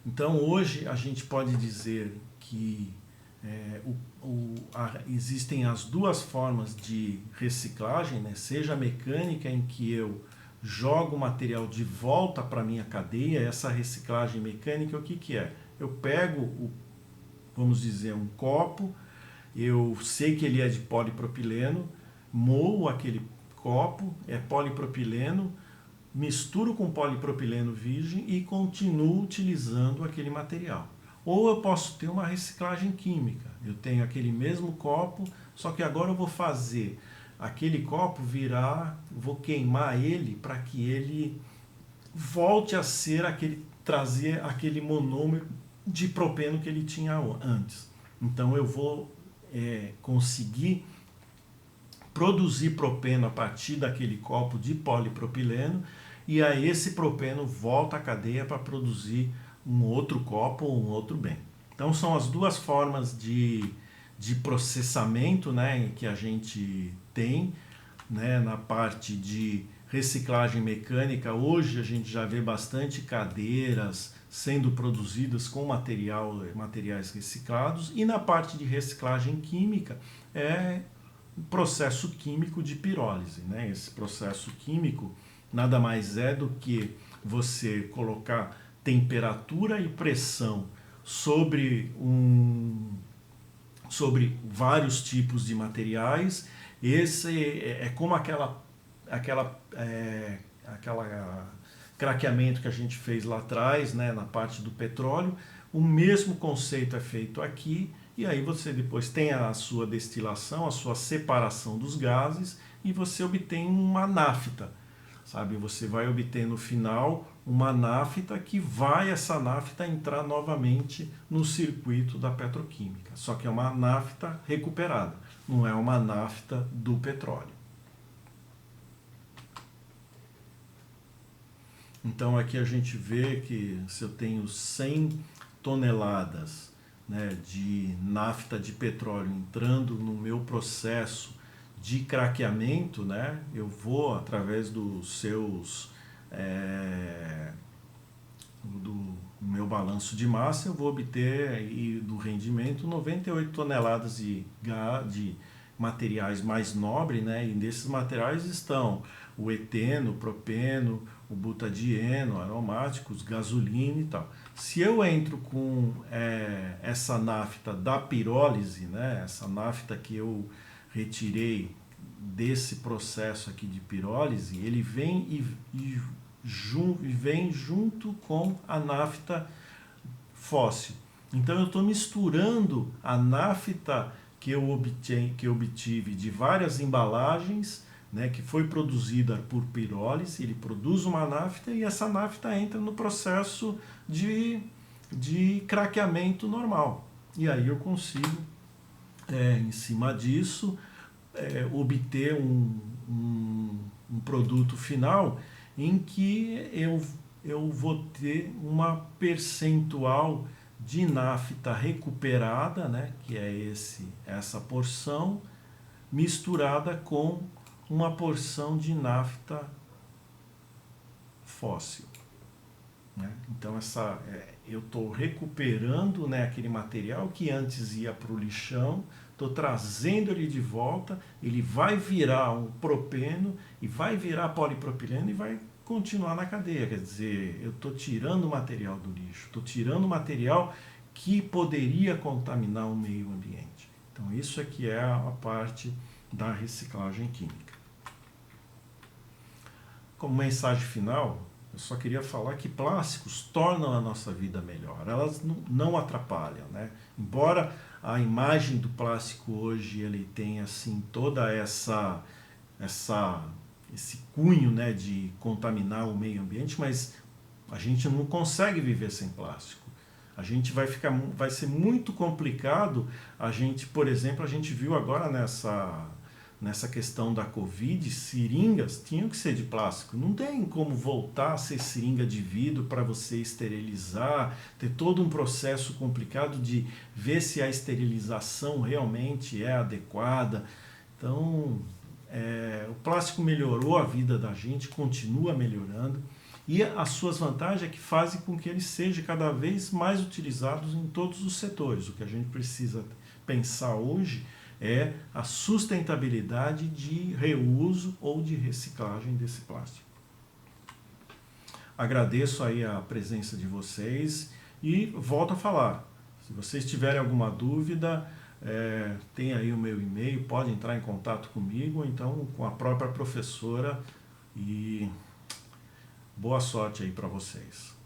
Então, hoje a gente pode dizer que existem as duas formas de reciclagem, né? Seja a mecânica, em que eu jogo o material de volta para a minha cadeia. Essa reciclagem mecânica, o que é? Eu pego, vamos dizer, um copo, eu sei que ele é de polipropileno, moo aquele copo, é polipropileno, misturo com polipropileno virgem e continuo utilizando aquele material. Ou eu posso ter uma reciclagem química. Eu tenho aquele mesmo copo, só que agora eu vou fazer aquele copo vou queimar ele para que ele volte a ser trazer aquele monômero de propeno que ele tinha antes. Então eu vou conseguir produzir propeno a partir daquele copo de polipropileno, e aí esse propeno volta à cadeia para produzir um outro copo ou um outro bem. Então são as duas formas de processamento, né, que a gente tem, né, na parte de reciclagem mecânica. Hoje a gente já vê bastante cadeiras sendo produzidas com materiais reciclados, e na parte de reciclagem química é o processo químico de pirólise, né? Esse processo químico nada mais é do que você colocar temperatura e pressão sobre vários tipos de materiais. Esse é como aquela craqueamento que a gente fez lá atrás, né, na parte do petróleo. O mesmo conceito é feito aqui, e aí você depois tem a sua destilação, a sua separação dos gases, e você obtém uma nafta, sabe? Você vai obter no final uma nafta essa nafta entrar novamente no circuito da petroquímica. Só que é uma nafta recuperada, não é uma nafta do petróleo. Então aqui a gente vê que se eu tenho 100 toneladas, né, de nafta de petróleo entrando no meu processo de craqueamento, né, eu vou, através dos seus do meu balanço de massa, eu vou obter do rendimento 98 toneladas de materiais mais nobres, né? E desses materiais estão o eteno, o propeno, o butadieno, aromáticos, gasolina e tal. Se eu entro com essa nafta da pirólise, né? Essa nafta que eu retirei desse processo aqui de pirólise, ele vem vem junto com a nafta fóssil. Então eu estou misturando a nafta que eu obtive de várias embalagens, né, que foi produzida por pirólise. Ele produz uma nafta e essa nafta entra no processo de craqueamento normal. E aí eu consigo, em cima disso, obter um produto final em que eu vou ter uma percentual de nafta recuperada, né, que é essa porção, misturada com uma porção de nafta fóssil. Né? Então eu estou recuperando, né, aquele material que antes ia para o lixão, estou trazendo ele de volta, ele vai virar um propeno e vai virar polipropileno e vai continuar na cadeia. Quer dizer, eu estou tirando o material do lixo, estou tirando o material que poderia contaminar o meio ambiente. Então isso aqui é a parte da reciclagem química. Como mensagem final, eu só queria falar que plásticos tornam a nossa vida melhor, elas não atrapalham, né? Embora a imagem do plástico hoje ele tenha assim toda esse cunho, né, de contaminar o meio ambiente, mas a gente não consegue viver sem plástico. A gente vai ser muito complicado. Por exemplo, a gente viu agora nessa questão da Covid, seringas tinham que ser de plástico. Não tem como voltar a ser seringa de vidro para você esterilizar, ter todo um processo complicado de ver se a esterilização realmente é adequada. Então, o plástico melhorou a vida da gente, continua melhorando. E as suas vantagens é que fazem com que ele seja cada vez mais utilizado em todos os setores. O que a gente precisa pensar hoje é a sustentabilidade de reuso ou de reciclagem desse plástico. Agradeço aí a presença de vocês e volto a falar. Se vocês tiverem alguma dúvida, tem aí o meu e-mail, pode entrar em contato comigo, ou então com a própria professora, e boa sorte aí para vocês.